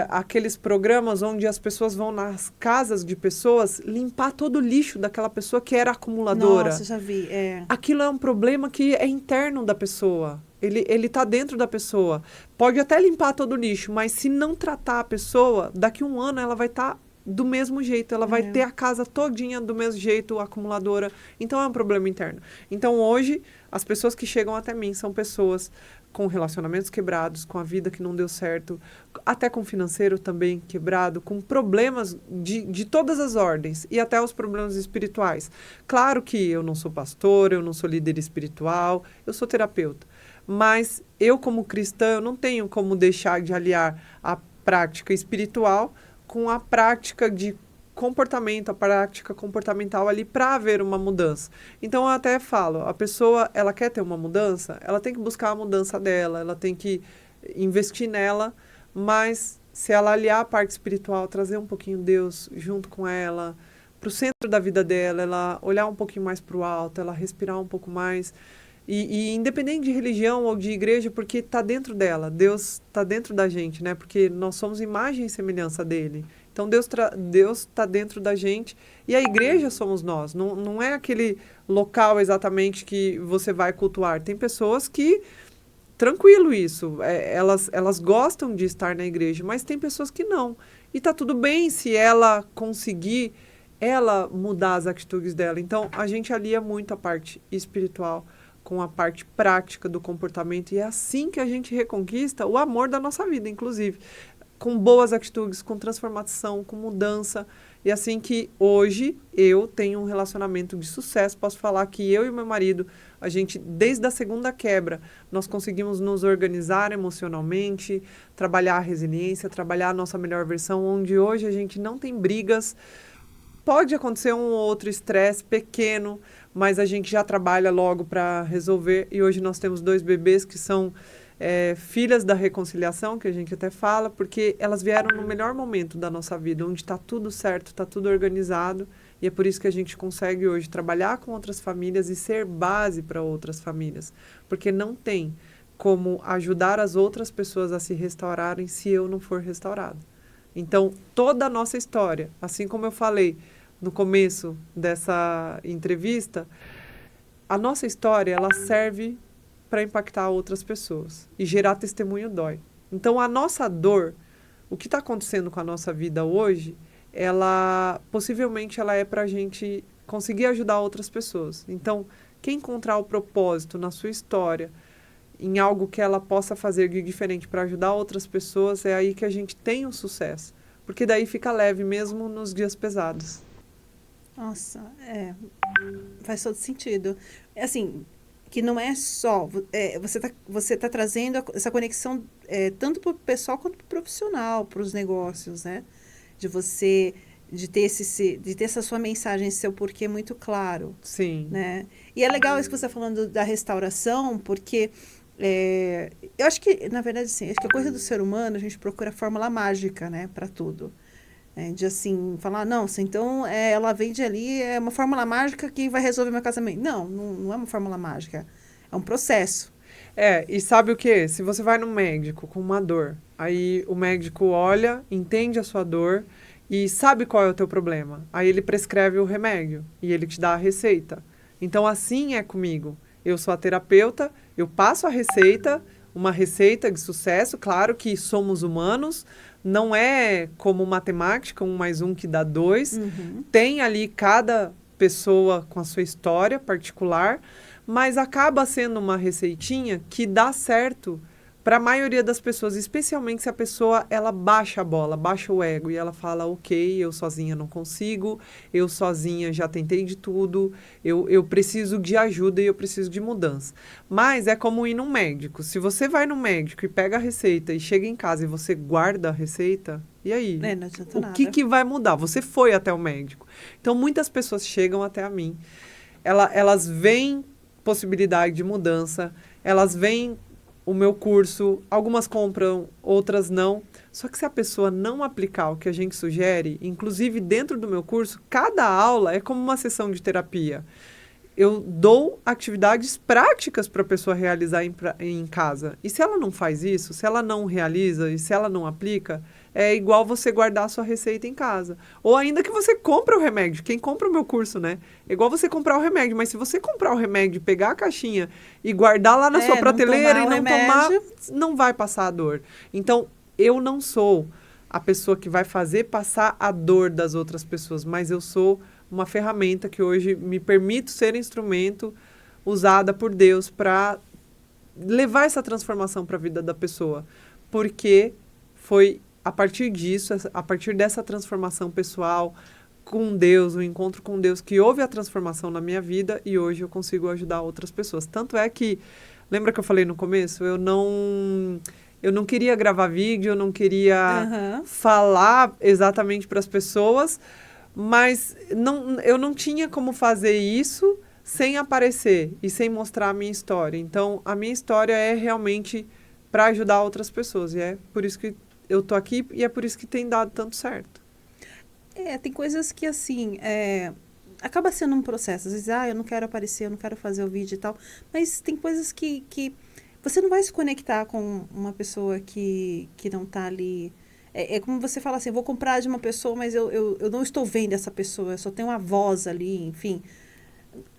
aqueles programas onde as pessoas vão nas casas de pessoas limpar todo o lixo daquela pessoa que era acumuladora. Nossa, já vi. Aquilo é um problema que é interno da pessoa. Ele está dentro da pessoa. Pode até limpar todo o lixo, mas se não tratar a pessoa, daqui a um ano ela vai estar do mesmo jeito. Ela vai ter a casa todinha do mesmo jeito, acumuladora. Então, é um problema interno. Então, hoje, as pessoas que chegam até mim são pessoas com relacionamentos quebrados, com a vida que não deu certo, até com o financeiro também quebrado, com problemas de todas as ordens e até os problemas espirituais. Claro que eu não sou pastor, eu não sou líder espiritual, eu sou terapeuta. Mas eu, como cristã, eu não tenho como deixar de aliar a prática espiritual com a prática de comportamento, a prática comportamental ali para haver uma mudança. Então, eu até falo, a pessoa, ela quer ter uma mudança, ela tem que buscar a mudança dela, ela tem que investir nela, mas se ela aliar a parte espiritual, trazer um pouquinho Deus junto com ela, para o centro da vida dela, ela olhar um pouquinho mais para o alto, ela respirar um pouco mais, e independente de religião ou de igreja, porque está dentro dela, Deus está dentro da gente, né? Porque nós somos imagem e semelhança dele. Então, Deus está dentro da gente e a igreja somos nós. Não é aquele local exatamente que você vai cultuar. Tem pessoas que, tranquilo isso, elas gostam de estar na igreja, mas tem pessoas que não. E está tudo bem se ela conseguir, ela mudar as atitudes dela. Então, a gente alia muito a parte espiritual com a parte prática do comportamento. E é assim que a gente reconquista o amor da nossa vida, inclusive. Com boas atitudes, com transformação, com mudança. E assim que hoje eu tenho um relacionamento de sucesso, posso falar que eu e meu marido, a gente, desde a segunda quebra, nós conseguimos nos organizar emocionalmente, trabalhar a resiliência, trabalhar a nossa melhor versão, onde hoje a gente não tem brigas. Pode acontecer um ou outro estresse pequeno, mas a gente já trabalha logo para resolver. E hoje nós temos 2 bebês que são filhas da reconciliação, que a gente até fala, porque elas vieram no melhor momento da nossa vida, onde está tudo certo, está tudo organizado. E é por isso que a gente consegue hoje trabalhar com outras famílias e ser base para outras famílias. Porque não tem como ajudar as outras pessoas a se restaurarem se eu não for restaurado. Então, toda a nossa história, assim como eu falei no começo dessa entrevista, a nossa história, ela serve para impactar outras pessoas. E gerar testemunho dói. Então, a nossa dor, o que está acontecendo com a nossa vida hoje, ela, possivelmente, ela é para a gente conseguir ajudar outras pessoas. Então, quem encontrar o propósito na sua história, em algo que ela possa fazer de diferente para ajudar outras pessoas, é aí que a gente tem o sucesso. Porque daí fica leve mesmo nos dias pesados. Nossa, faz todo sentido. Assim, que não é só... você tá trazendo essa conexão tanto para o pessoal quanto para o profissional, para os negócios, né? De ter essa sua mensagem, seu porquê muito claro. Sim. Né? E é legal isso que você está falando da restauração, porque... eu acho que, na verdade, sim, acho que a coisa do ser humano, a gente procura a fórmula mágica, né, para tudo. De assim, falar, não, então ela vende ali, é uma fórmula mágica que vai resolver meu casamento. Não é uma fórmula mágica, é um processo. E sabe o quê? Se você vai no médico com uma dor, aí o médico olha, entende a sua dor e sabe qual é o teu problema. Aí ele prescreve o remédio e ele te dá a receita. Então, assim é comigo. Eu sou a terapeuta, eu passo a receita, uma receita de sucesso. Claro que somos humanos, não é como matemática, 1 mais 1 que dá 2. Uhum. Tem ali cada pessoa com a sua história particular, mas acaba sendo uma receitinha que dá certo para a maioria das pessoas, especialmente se a pessoa ela baixa a bola, baixa o ego e ela fala, ok, eu sozinha não consigo, eu sozinha já tentei de tudo, eu preciso de ajuda e eu preciso de mudança. Mas é como ir num médico. Se você vai no médico e pega a receita e chega em casa e você guarda a receita, e aí? Não adianta nada. O que vai mudar? Você foi até o médico. Então, muitas pessoas chegam até a mim, elas veem possibilidade de mudança, elas veem o meu curso, algumas compram, outras não. Só que se a pessoa não aplicar o que a gente sugere, inclusive dentro do meu curso, cada aula é como uma sessão de terapia. Eu dou atividades práticas para a pessoa realizar em casa. E se ela não faz isso, se ela não realiza e se ela não aplica, é igual você guardar a sua receita em casa. Ou ainda que você compra o remédio. Quem compra o meu curso, né? É igual você comprar o remédio. Mas se você comprar o remédio, pegar a caixinha e guardar lá na sua prateleira e não tomar, não vai passar a dor. Então, eu não sou a pessoa que vai fazer passar a dor das outras pessoas, mas eu sou uma ferramenta que hoje me permite ser instrumento usada por Deus para levar essa transformação para a vida da pessoa. Porque foi a partir disso, a partir dessa transformação pessoal com Deus, o encontro com Deus, que houve a transformação na minha vida e hoje eu consigo ajudar outras pessoas. Tanto é que, lembra que eu falei no começo? Eu não queria gravar vídeo, eu não queria falar exatamente para as pessoas, mas eu não tinha como fazer isso sem aparecer e sem mostrar a minha história. Então, a minha história é realmente para ajudar outras pessoas. E é por isso que eu tô aqui e é por isso que tem dado tanto certo. Tem coisas que, assim, acaba sendo um processo. Às vezes, eu não quero aparecer, eu não quero fazer o vídeo e tal. Mas tem coisas que você não vai se conectar com uma pessoa que não tá ali. É como você fala assim, vou comprar de uma pessoa, mas eu não estou vendo essa pessoa, eu só tenho uma voz ali, enfim.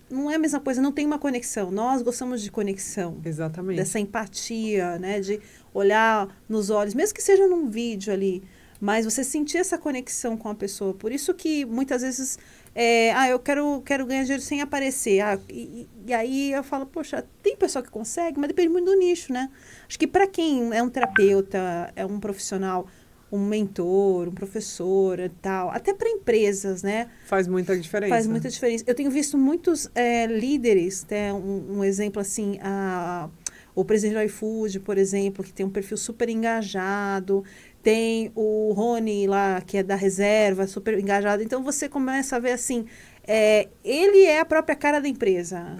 Não é a mesma coisa, não tem uma conexão. Nós gostamos de conexão. Exatamente. Dessa empatia, né? De olhar nos olhos, mesmo que seja num vídeo ali, mas você sentir essa conexão com a pessoa. Por isso que muitas vezes, eu quero ganhar dinheiro sem aparecer. E aí eu falo, poxa, tem pessoa que consegue, mas depende muito do nicho, né? Acho que para quem é um terapeuta, é um profissional, um mentor, um professor e tal, até para empresas, né? Faz muita diferença. Faz muita diferença. Eu tenho visto muitos líderes, né? Um exemplo assim, o presidente do iFood, por exemplo, que tem um perfil super engajado, tem o Rony lá, que é da reserva, super engajado. Então, você começa a ver assim, ele é a própria cara da empresa.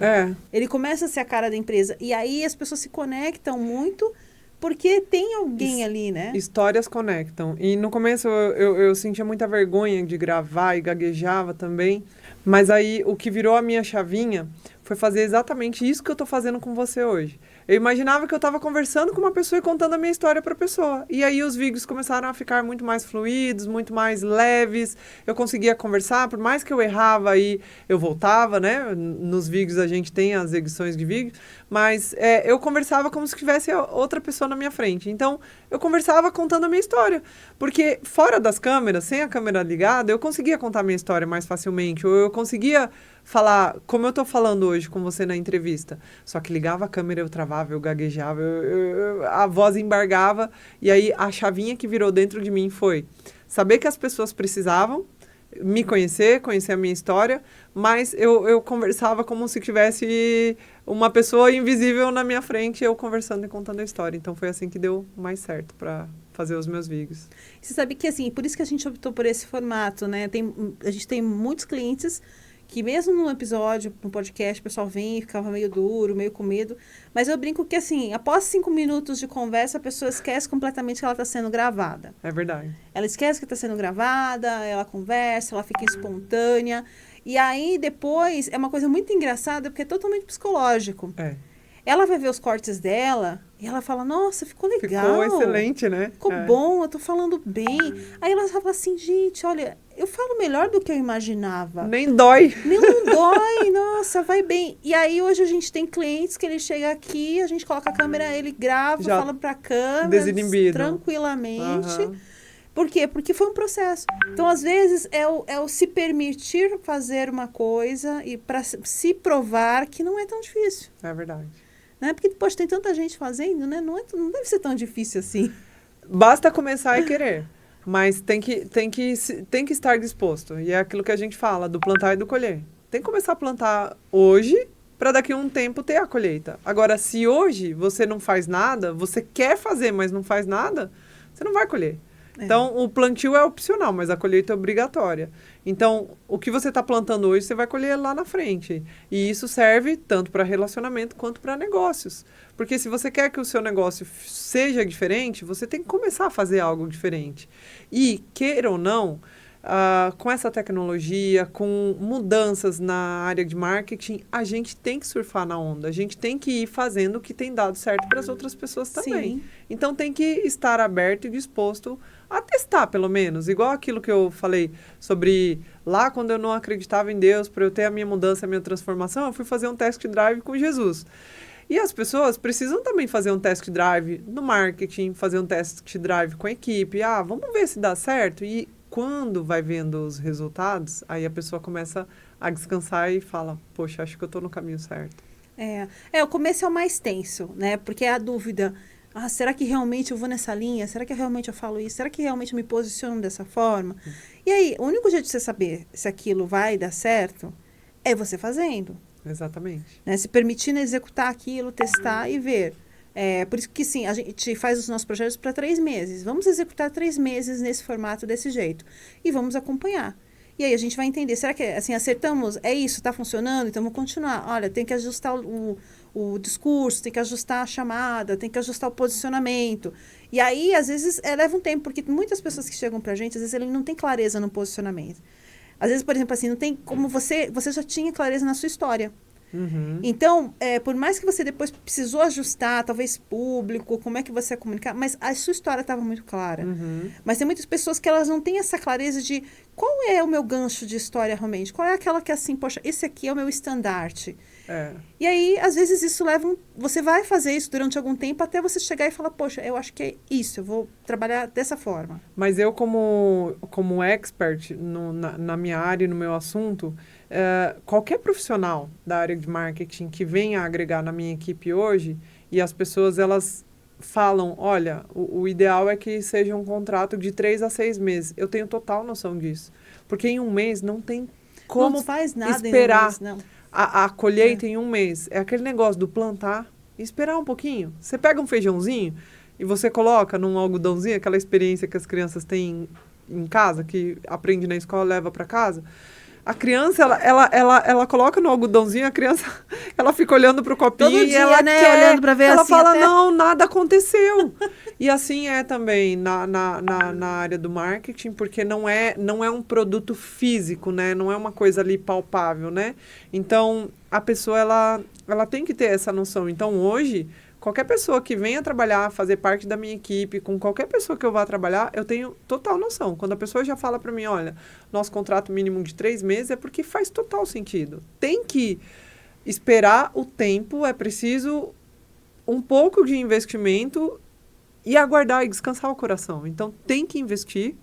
Ele começa a ser a cara da empresa. E aí as pessoas se conectam muito porque tem alguém ali, né? Histórias conectam. E no começo eu sentia muita vergonha de gravar e gaguejava também. Mas aí o que virou a minha chavinha foi fazer exatamente isso que eu tô fazendo com você hoje. Eu imaginava que eu estava conversando com uma pessoa e contando a minha história para a pessoa. E aí os vídeos começaram a ficar muito mais fluidos, muito mais leves. Eu conseguia conversar, por mais que eu errava aí, eu voltava, né? Nos vídeos a gente tem as edições de vídeo, mas eu conversava como se tivesse outra pessoa na minha frente. Então, eu conversava contando a minha história. Porque fora das câmeras, sem a câmera ligada, eu conseguia contar a minha história mais facilmente. Ou eu conseguia falar, como eu estou falando hoje com você na entrevista. Só que ligava a câmera, eu travava, eu gaguejava, a voz embargava. E aí a chavinha que virou dentro de mim foi saber que as pessoas precisavam me conhecer a minha história, mas eu conversava como se tivesse uma pessoa invisível na minha frente, eu conversando e contando a história. Então foi assim que deu mais certo para fazer os meus vídeos. Você sabe que assim, por isso que a gente optou por esse formato, né? A gente tem muitos clientes que mesmo no episódio, no podcast, o pessoal vem e ficava meio duro, meio com medo. Mas eu brinco que, assim, após 5 minutos de conversa, a pessoa esquece completamente que ela está sendo gravada. É verdade. Ela esquece que está sendo gravada, ela conversa, ela fica espontânea. E aí, depois, é uma coisa muito engraçada, porque é totalmente psicológico. Ela vai ver os cortes dela e ela fala, nossa, ficou legal. Ficou excelente, né? Ficou bom, eu tô falando bem. Aí ela fala assim, gente, olha, eu falo melhor do que eu imaginava. Nem dói. Não dói, nossa, vai bem. E aí hoje a gente tem clientes que ele chega aqui, a gente coloca a câmera, ele grava, já fala pra câmera, desinibido, tranquilamente. Por quê? Porque foi um processo. Então, às vezes, é o se permitir fazer uma coisa e para se provar que não é tão difícil. É verdade. Né? Porque, poxa, tem tanta gente fazendo, né? Não deve ser tão difícil assim. Basta começar e querer. Mas tem que estar disposto. E é aquilo que a gente fala, do plantar e do colher. Tem que começar a plantar hoje para daqui a um tempo ter a colheita. Agora, se hoje você não faz nada, você quer fazer, mas não faz nada, você não vai colher. Então, o plantio é opcional, mas a colheita é obrigatória. Então, o que você está plantando hoje, você vai colher lá na frente. E isso serve tanto para relacionamento quanto para negócios. Porque se você quer que o seu negócio seja diferente, você tem que começar a fazer algo diferente. E, queira ou não, com essa tecnologia, com mudanças na área de marketing, a gente tem que surfar na onda. A gente tem que ir fazendo o que tem dado certo para as outras pessoas também. Sim. Então, tem que estar aberto e disposto a testar, pelo menos. Igual aquilo que eu falei sobre lá quando eu não acreditava em Deus, para eu ter a minha mudança, a minha transformação, eu fui fazer um test drive com Jesus. E as pessoas precisam também fazer um test drive no marketing, fazer um test drive com a equipe. Vamos ver se dá certo. E quando vai vendo os resultados, aí a pessoa começa a descansar e fala, poxa, acho que eu estou no caminho certo. O começo é o mais tenso, né? Porque é a dúvida... será que realmente eu vou nessa linha? Será que realmente eu falo isso? Será que realmente eu me posiciono dessa forma? E aí, o único jeito de você saber se aquilo vai dar certo é você fazendo. Exatamente. Né? Se permitindo executar aquilo, testar e ver. Por isso que, sim, a gente faz os nossos projetos para 3 meses. Vamos executar 3 meses nesse formato, desse jeito. E vamos acompanhar. E aí a gente vai entender, será que assim, acertamos? É isso, está funcionando? Então vamos continuar. Olha, tem que ajustar o discurso, tem que ajustar a chamada, tem que ajustar o posicionamento. E aí, às vezes, leva um tempo, porque muitas pessoas que chegam pra gente, às vezes, ele não tem clareza no posicionamento. Às vezes, por exemplo, assim, não tem como você já tinha clareza na sua história. Uhum. Então, por mais que você depois precisou ajustar, talvez público, como é que você ia comunicar, mas a sua história estava muito clara. Uhum. Mas tem muitas pessoas que elas não têm essa clareza de qual é o meu gancho de história realmente, qual é aquela que é assim, poxa, esse aqui é o meu estandarte. E aí, às vezes, isso leva você vai fazer isso durante algum tempo até você chegar e falar, poxa, eu acho que é isso, eu vou trabalhar dessa forma. Mas eu, como expert na minha área e no meu assunto, qualquer profissional da área de marketing que venha agregar na minha equipe hoje, e as pessoas, elas falam, olha, o ideal é que seja um contrato de 3 a 6 meses. Eu tenho total noção disso. Porque em um mês não tem como não faz nada esperar em um mês, não. a colheita em um mês. É aquele negócio do plantar e esperar um pouquinho. Você pega um feijãozinho e você coloca num algodãozinho, aquela experiência que as crianças têm em casa, que aprende na escola, leva para casa. A criança, ela coloca no algodãozinho, a criança, ela fica olhando pro copinho Todo e dia, ela né? quer, Olhando pra ver ela assim fala, até... não, nada aconteceu. E assim é também na área do marketing, porque não é um produto físico, né? Não é uma coisa ali palpável, né? Então, a pessoa, ela tem que ter essa noção. Então, hoje, qualquer pessoa que venha trabalhar, fazer parte da minha equipe, com qualquer pessoa que eu vá trabalhar, eu tenho total noção. Quando a pessoa já fala para mim, olha, nosso contrato mínimo de 3 meses é porque faz total sentido. Tem que esperar o tempo, é preciso um pouco de investimento e aguardar e descansar o coração. Então, tem que investir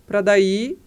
para daqui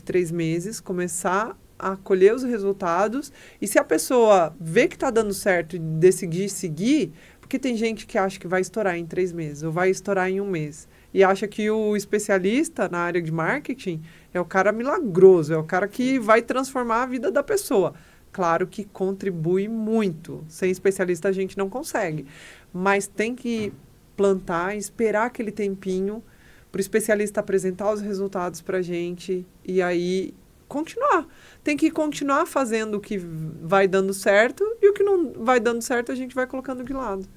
3 meses, começar a colher os resultados. E se a pessoa vê que está dando certo e decidir seguir, porque tem gente que acha que vai estourar em 3 meses ou vai estourar em um mês. E acha que o especialista na área de marketing é o cara milagroso, é o cara que vai transformar a vida da pessoa. Claro que contribui muito. Sem especialista a gente não consegue. Mas tem que plantar, esperar aquele tempinho para o especialista apresentar os resultados para a gente e aí continuar. Tem que continuar fazendo o que vai dando certo e o que não vai dando certo a gente vai colocando de lado.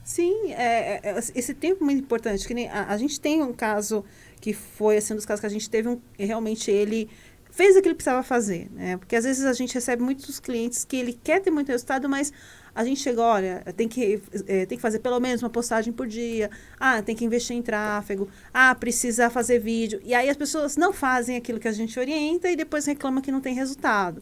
Sim, esse tempo é muito importante. Que nem a gente tem um caso que foi assim, um dos casos que a gente teve, realmente ele fez o que ele precisava fazer, né? Porque às vezes a gente recebe muitos clientes que ele quer ter muito resultado, mas a gente chega, olha, tem que fazer pelo menos uma postagem por dia, tem que investir em tráfego, precisa fazer vídeo. E aí as pessoas não fazem aquilo que a gente orienta e depois reclamam que não tem resultado.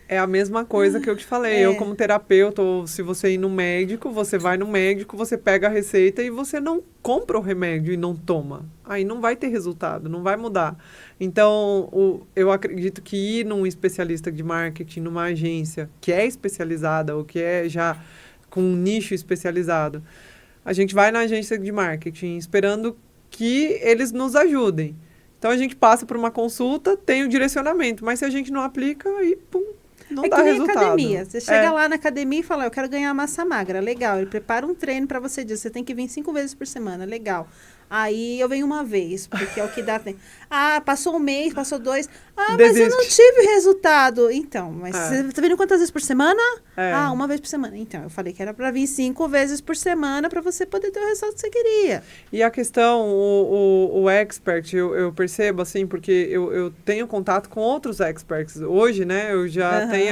É a mesma coisa que eu te falei. Eu, como terapeuta, ou se você ir no médico, você vai no médico, você pega a receita e você não compra o remédio e não toma. Aí não vai ter resultado, não vai mudar. Então, eu acredito que ir num especialista de marketing, numa agência que é especializada ou que é já com um nicho especializado, a gente vai na agência de marketing esperando que eles nos ajudem. Então, a gente passa por uma consulta, tem o direcionamento, mas se a gente não aplica, aí, pum, não dá resultado. É que nem academia. Você chega lá na academia e fala, eu quero ganhar massa magra. Legal. Ele prepara um treino para você dizer, você tem que vir 5 vezes por semana. Legal. Aí eu venho uma vez, porque é o que dá tempo. Passou um mês, passou 2. Mas eu não tive resultado. Então, mas você tá vindo quantas vezes por semana? Uma vez por semana. Então, eu falei que era para vir 5 vezes por semana para você poder ter o resultado que você queria. E a questão, o expert, eu percebo assim, porque eu tenho contato com outros experts. Hoje, né,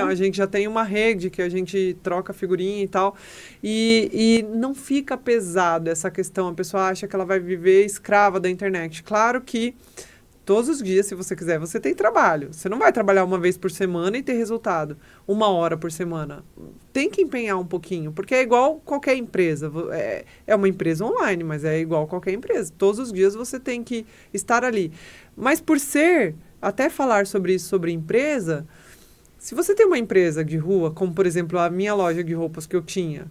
a gente já tem uma rede que a gente troca figurinha e tal. E não fica pesado essa questão. A pessoa acha que ela vai viver escrava da internet. Claro que todos os dias, se você quiser, você tem trabalho. Você não vai trabalhar uma vez por semana e ter resultado. 1 hora por semana. Tem que empenhar um pouquinho, porque é igual qualquer empresa. É uma empresa online, mas é igual qualquer empresa. Todos os dias você tem que estar ali. Mas por até falar sobre isso, sobre empresa, se você tem uma empresa de rua, como por exemplo a minha loja de roupas que eu tinha,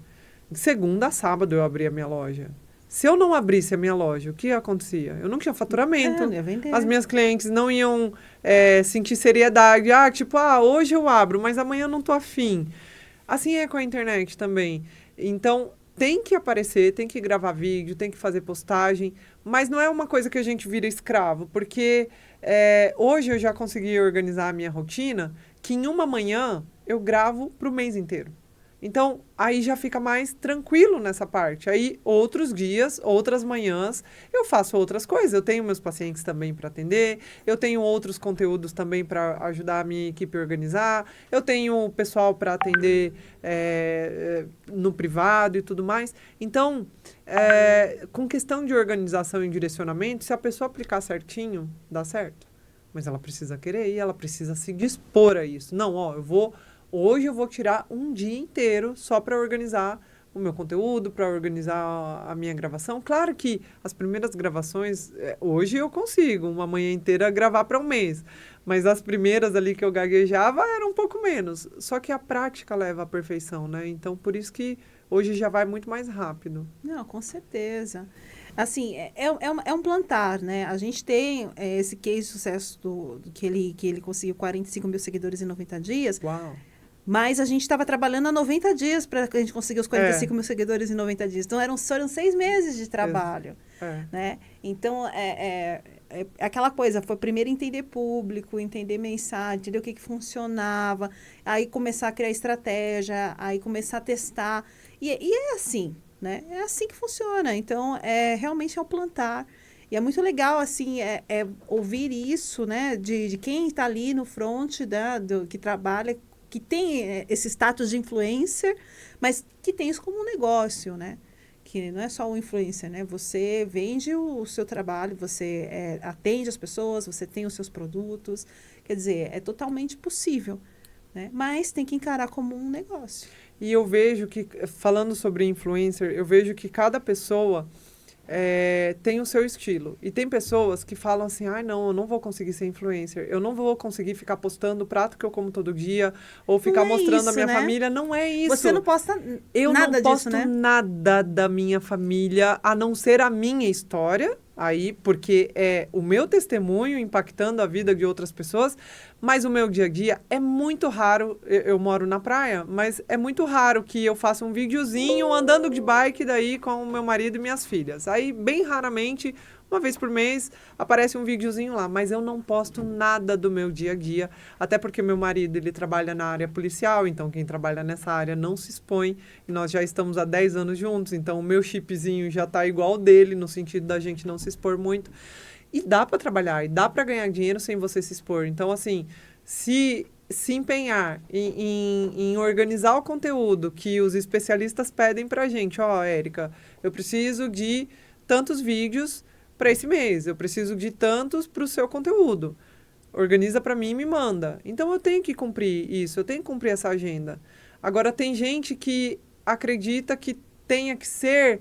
de segunda a sábado eu abri a minha loja. Se eu não abrisse a minha loja, o que acontecia? Eu não tinha faturamento. Não ia vender. As minhas clientes não iam sentir seriedade. Hoje eu abro, mas amanhã eu não tô afim. Assim é com a internet também. Então, tem que aparecer, tem que gravar vídeo, tem que fazer postagem, mas não é uma coisa que a gente vira escravo, porque hoje eu já consegui organizar a minha rotina, que em uma manhã eu gravo para o mês inteiro. Então, aí já fica mais tranquilo nessa parte. Aí, outros dias, outras manhãs, eu faço outras coisas. Eu tenho meus pacientes também para atender, eu tenho outros conteúdos também para ajudar a minha equipe a organizar, eu tenho pessoal para atender no privado e tudo mais. Então, com questão de organização e direcionamento, se a pessoa aplicar certinho, dá certo. Mas ela precisa querer e ela precisa se dispor a isso. Não, hoje eu vou tirar um dia inteiro só para organizar o meu conteúdo, para organizar a minha gravação. Claro que as primeiras gravações, hoje eu consigo uma manhã inteira gravar para um mês. Mas as primeiras ali que eu gaguejava era um pouco menos. Só que a prática leva à perfeição, né? Então, por isso que Hoje já vai muito mais rápido. Não, com certeza. Assim, é um plantar, né? A gente tem esse case de sucesso que ele conseguiu 45 mil seguidores em 90 dias. Uau! Mas a gente estava trabalhando há 90 dias para que a gente conseguir os 45 mil seguidores em 90 dias. Então, foram 6 meses de trabalho. Né? Então, aquela coisa, foi primeiro entender público, entender mensagem, entender o que funcionava, aí começar a criar estratégia, aí começar a testar. E é assim, né? É assim que funciona. Então, realmente é o plantar. E é muito legal, assim, ouvir isso, né? De quem está ali no front, que trabalha, que tem esse status de influencer, mas que tem isso como um negócio, né? Que não é só o influencer, né? Você vende o seu trabalho, você atende as pessoas, você tem os seus produtos. Quer dizer, é totalmente possível, né? Mas tem que encarar como um negócio. E eu vejo que, falando sobre influencer, eu vejo que cada pessoa tem o seu estilo. E tem pessoas que falam assim, não, eu não vou conseguir ser influencer, eu não vou conseguir ficar postando o prato que eu como todo dia, ou ficar mostrando a minha família. Não é isso. Você não posta nada disso, né? Eu não posto nada da minha família, a não ser a minha história, porque é o meu testemunho impactando a vida de outras pessoas, mas o meu dia a dia é muito raro. Eu moro na praia, mas é muito raro que eu faça um videozinho andando de bike daí com o meu marido e minhas filhas. Aí, bem raramente, uma vez por mês, aparece um videozinho lá, mas eu não posto nada do meu dia a dia, até porque meu marido, ele trabalha na área policial, então quem trabalha nessa área não se expõe, e nós já estamos há 10 anos juntos, então o meu chipzinho já está igual ao dele, no sentido da gente não se expor muito. E dá para trabalhar, e dá para ganhar dinheiro sem você se expor. Então, assim, se empenhar em organizar o conteúdo que os especialistas pedem para a gente, Érica, eu preciso de tantos vídeos para esse mês, eu preciso de tantos para o seu conteúdo. Organiza para mim e me manda. Então, eu tenho que cumprir isso, eu tenho que cumprir essa agenda. Agora, tem gente que acredita que tenha que ser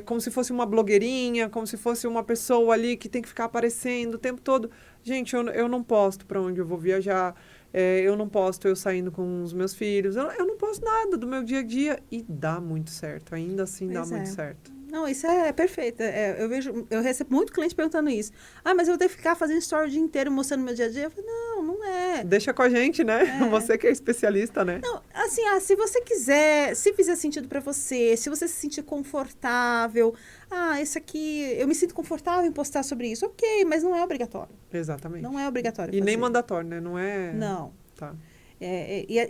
como se fosse uma blogueirinha, como se fosse uma pessoa ali que tem que ficar aparecendo o tempo todo. Gente, eu não posto para onde eu vou viajar, eu não posto eu saindo com os meus filhos, eu não posto nada do meu dia a dia e dá muito certo, ainda assim dá muito certo. Não, isso é perfeito. Eu recebo muito cliente perguntando isso. Mas eu vou ter que ficar fazendo story o dia inteiro mostrando meu dia a dia? Eu falo, não é. Deixa com a gente, né? Você que é especialista, né? Não, assim, se você quiser, se fizer sentido para você, se você se sentir confortável, isso aqui, eu me sinto confortável em postar sobre isso, ok, mas não é obrigatório. Exatamente. Não é obrigatório fazer. Nem mandatório, né? Não é... Não. Tá.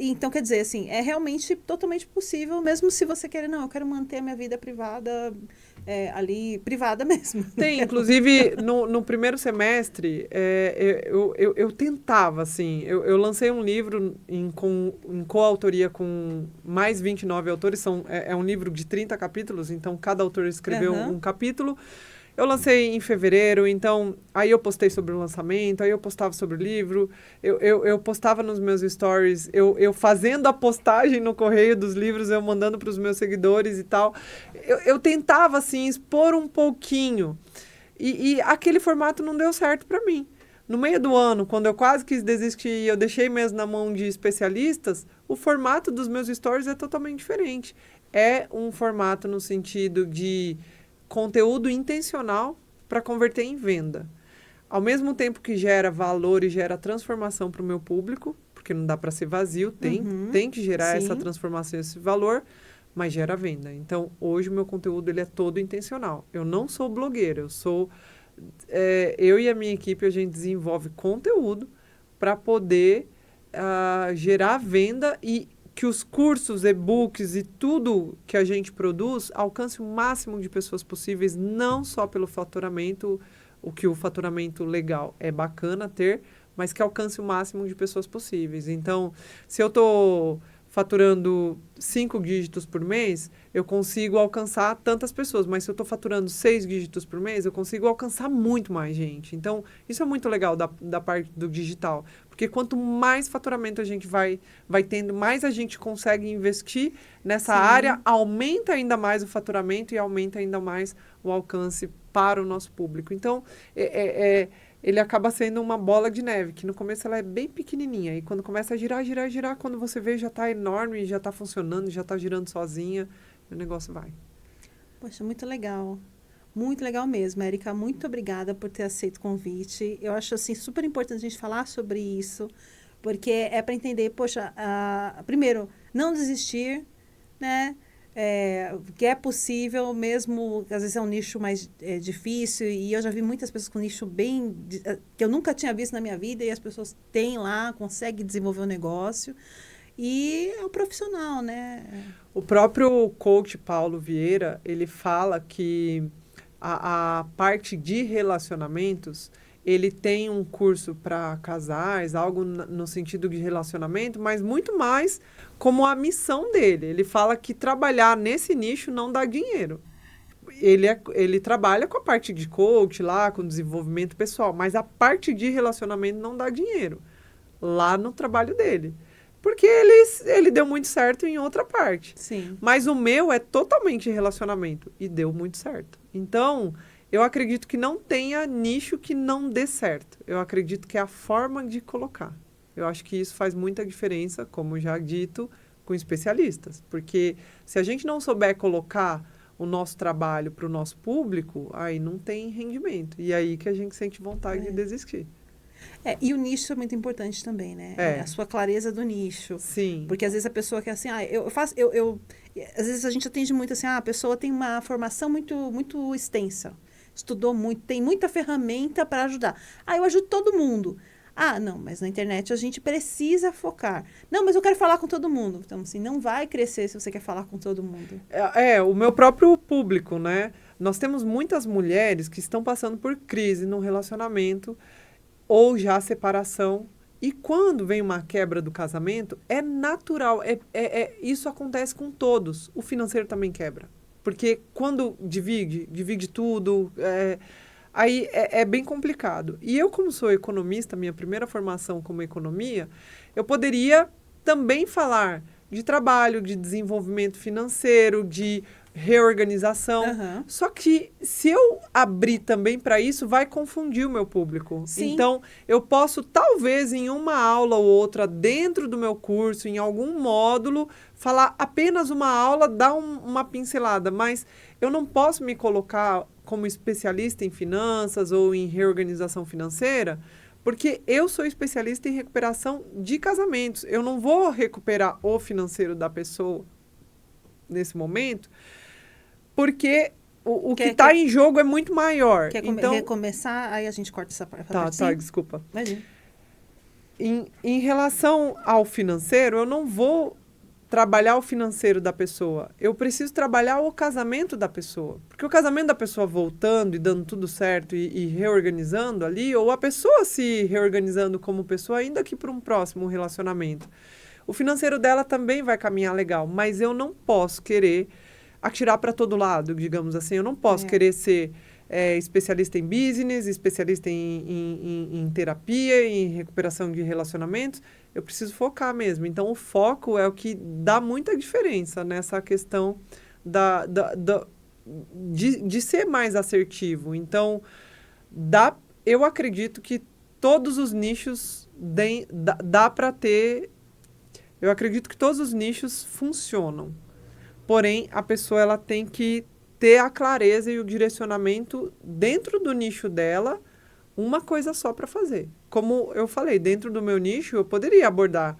Então, quer dizer, assim, é realmente totalmente possível, mesmo se você querer, eu quero manter a minha vida privada ali, privada mesmo. Tem, inclusive, no primeiro semestre, eu tentava, assim, eu lancei um livro em coautoria com mais 29 autores, é um livro de 30 capítulos, então cada autor escreveu um capítulo. Eu lancei em fevereiro, então, aí eu postei sobre o lançamento, aí eu postava sobre o livro, eu postava nos meus stories, eu fazendo a postagem no correio dos livros, eu mandando para os meus seguidores e tal. Eu tentava, assim, expor um pouquinho. E aquele formato não deu certo para mim. No meio do ano, quando eu quase quis desistir e eu deixei mesmo na mão de especialistas, o formato dos meus stories é totalmente diferente. É um formato no sentido de conteúdo intencional para converter em venda. Ao mesmo tempo que gera valor e gera transformação para o meu público, porque não dá para ser vazio, tem que gerar essa transformação, esse valor, mas gera venda. Então, hoje o meu conteúdo ele é todo intencional. Eu não sou blogueira, eu e a minha equipe, a gente desenvolve conteúdo para poder gerar venda e que os cursos, e-books e tudo que a gente produz alcance o máximo de pessoas possíveis, não só pelo faturamento, o faturamento legal é bacana ter, mas que alcance o máximo de pessoas possíveis. Então, se eu estou faturando 5 dígitos por mês, eu consigo alcançar tantas pessoas. Mas se eu estou faturando 6 dígitos por mês, eu consigo alcançar muito mais gente. Então, isso é muito legal da parte do digital. Porque quanto mais faturamento a gente vai tendo, mais a gente consegue investir nessa área, aumenta ainda mais o faturamento e aumenta ainda mais o alcance para o nosso público. Então, ele acaba sendo uma bola de neve, que no começo ela é bem pequenininha. E quando começa a girar, quando você vê, já está enorme, já está funcionando, já está girando sozinha, e o negócio vai. Poxa, muito legal. Muito legal mesmo, Érica. Muito obrigada por ter aceito o convite. Eu acho, assim, super importante a gente falar sobre isso, porque é para entender, poxa, primeiro, não desistir, né? Que é possível, mesmo, às vezes é um nicho mais difícil, e eu já vi muitas pessoas com nicho que eu nunca tinha visto na minha vida, e as pessoas têm lá, conseguem desenvolver um negócio, e é o profissional, né? O próprio coach Paulo Vieira, ele fala que a parte de relacionamentos, ele tem um curso para casais, algo no sentido de relacionamento, mas muito mais como a missão dele. Ele fala que trabalhar nesse nicho não dá dinheiro. Ele trabalha com a parte de coach lá, com desenvolvimento pessoal, mas a parte de relacionamento não dá dinheiro lá no trabalho dele. Porque ele deu muito certo em outra parte. Sim. Mas o meu é totalmente relacionamento e deu muito certo. Então, eu acredito que não tenha nicho que não dê certo. Eu acredito que é a forma de colocar. Eu acho que isso faz muita diferença, como já dito, com especialistas. Porque se a gente não souber colocar o nosso trabalho para o nosso público, aí não tem rendimento. E aí que a gente sente vontade de desistir. E o nicho é muito importante também, né? A sua clareza do nicho. Sim. Porque às vezes a pessoa quer assim, às vezes a gente atende muito assim, a pessoa tem uma formação muito, muito extensa, estudou muito, tem muita ferramenta para ajudar. Eu ajudo todo mundo. Não, mas na internet a gente precisa focar. Não, mas eu quero falar com todo mundo. Então, assim, não vai crescer se você quer falar com todo mundo. O meu próprio público, né? Nós temos muitas mulheres que estão passando por crise no relacionamento, ou já separação. E quando vem uma quebra do casamento, é natural. Isso acontece com todos. O financeiro também quebra. Porque quando divide tudo, aí é bem complicado. E eu, como sou economista, minha primeira formação como economia, eu poderia também falar de trabalho, de desenvolvimento financeiro, de reorganização. Uhum. Só que se eu abrir também para isso, vai confundir o meu público. Sim. Então, eu posso, talvez, em uma aula ou outra, dentro do meu curso, em algum módulo, falar apenas uma aula, dar uma pincelada. Mas eu não posso me colocar como especialista em finanças ou em reorganização financeira, porque eu sou especialista em recuperação de casamentos. Eu não vou recuperar o financeiro da pessoa nesse momento, porque o que está em jogo é muito maior. Quer então, recomeçar? Aí a gente corta essa parte. Tá, desculpa. Imagina. Em relação ao financeiro, eu não vou trabalhar o financeiro da pessoa. Eu preciso trabalhar o casamento da pessoa. Porque o casamento da pessoa voltando e dando tudo certo e reorganizando ali, ou a pessoa se reorganizando como pessoa, ainda que para um próximo relacionamento. O financeiro dela também vai caminhar legal, mas eu não posso querer atirar para todo lado, digamos assim. Eu não posso querer ser especialista em business, especialista em terapia, em recuperação de relacionamentos. Eu preciso focar mesmo. Então, o foco é o que dá muita diferença nessa questão de ser mais assertivo. Então, eu acredito que todos os nichos dá para ter... Eu acredito que todos os nichos funcionam. Porém, a pessoa ela tem que ter a clareza e o direcionamento dentro do nicho dela, uma coisa só para fazer. Como eu falei, dentro do meu nicho, eu poderia abordar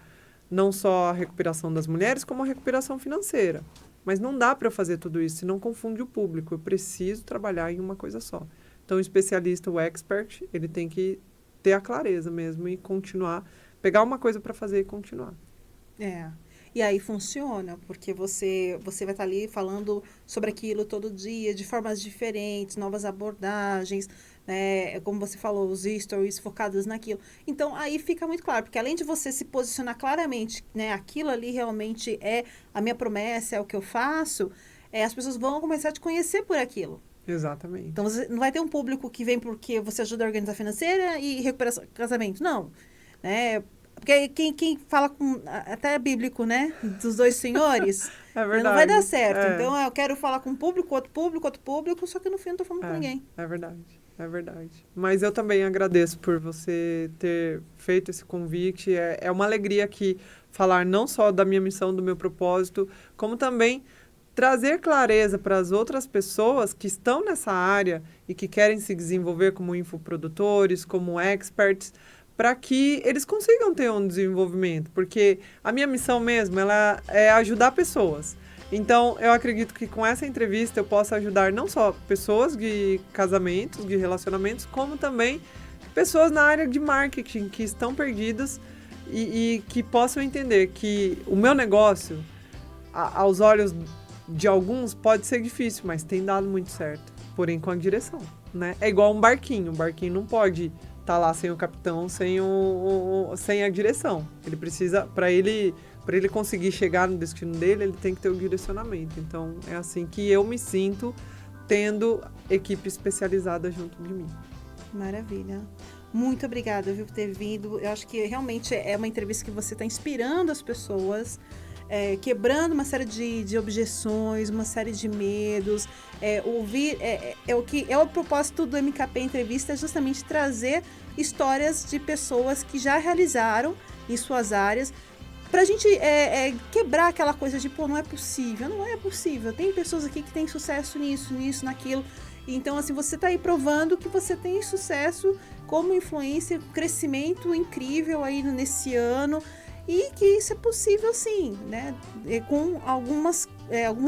não só a recuperação das mulheres, como a recuperação financeira. Mas não dá para eu fazer tudo isso, senão confunde o público. Eu preciso trabalhar em uma coisa só. Então, o especialista, o expert, ele tem que ter a clareza mesmo e continuar, pegar uma coisa para fazer e continuar. E aí funciona, porque você vai estar ali falando sobre aquilo todo dia, de formas diferentes, novas abordagens, né? Como você falou, os stories focados naquilo. Então, aí fica muito claro, porque além de você se posicionar claramente, né? Aquilo ali realmente é a minha promessa, é o que eu faço, as pessoas vão começar a te conhecer por aquilo. Exatamente. Então, você não vai ter um público que vem porque você ajuda a organizar financeira e recuperar casamento. Não, né? Porque quem fala com... Até é bíblico, né? Dos dois senhores. É verdade. Não vai dar certo. Então, eu quero falar com um público, outro público, só que no fim eu não tô falando com ninguém. É verdade. É verdade. Mas eu também agradeço por você ter feito esse convite. É uma alegria aqui falar não só da minha missão, do meu propósito, como também trazer clareza para as outras pessoas que estão nessa área e que querem se desenvolver como infoprodutores, como experts, para que eles consigam ter um desenvolvimento. Porque a minha missão mesmo ela é ajudar pessoas. Então, eu acredito que com essa entrevista eu possa ajudar não só pessoas de casamentos, de relacionamentos, como também pessoas na área de marketing que estão perdidas e que possam entender que o meu negócio, aos olhos de alguns, pode ser difícil, mas tem dado muito certo, porém com a direção, né? É igual um barquinho não pode estar lá sem o capitão, sem a direção. Ele precisa, para ele conseguir chegar no destino dele, ele tem que ter o direcionamento. Então, é assim que eu me sinto tendo equipe especializada junto de mim. Maravilha. Muito obrigada, viu, por ter vindo. Eu acho que realmente é uma entrevista que você está inspirando as pessoas, quebrando uma série de objeções, uma série de medos. Ouvir o propósito do MKP Entrevista, é justamente trazer histórias de pessoas que já realizaram em suas áreas, pra gente quebrar aquela coisa de, não é possível. Não é possível. Tem pessoas aqui que têm sucesso nisso, naquilo. Então, assim, você tá aí provando que você tem sucesso como influencer, crescimento incrível aí nesse ano, e que isso é possível sim, né? Com alguns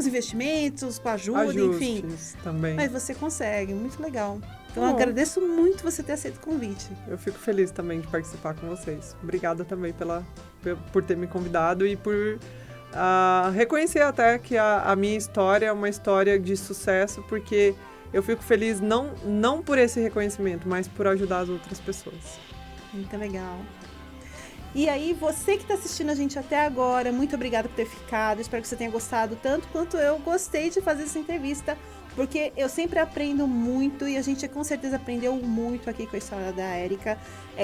investimentos, com ajuda, enfim. Também. Mas você consegue, muito legal. Então, eu agradeço muito você ter aceito o convite. Eu fico feliz também de participar com vocês. Obrigada também por ter me convidado e por reconhecer até que a minha história é uma história de sucesso, porque eu fico feliz não por esse reconhecimento, mas por ajudar as outras pessoas. Muito legal. E aí, você que está assistindo a gente até agora, muito obrigada por ter ficado. Espero que você tenha gostado tanto quanto eu gostei de fazer essa entrevista, porque eu sempre aprendo muito e a gente com certeza aprendeu muito aqui com a história da Érica.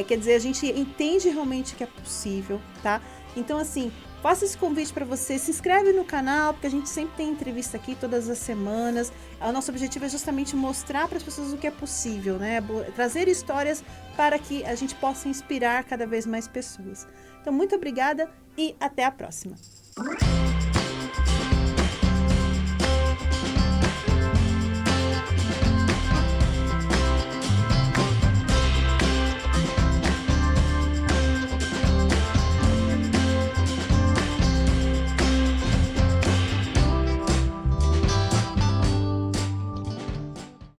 Quer dizer, a gente entende realmente que é possível, tá? Então, assim, faço esse convite para você, se inscreve no canal, porque a gente sempre tem entrevista aqui todas as semanas. O nosso objetivo é justamente mostrar para as pessoas o que é possível, né? Trazer histórias para que a gente possa inspirar cada vez mais pessoas. Então, muito obrigada e até a próxima.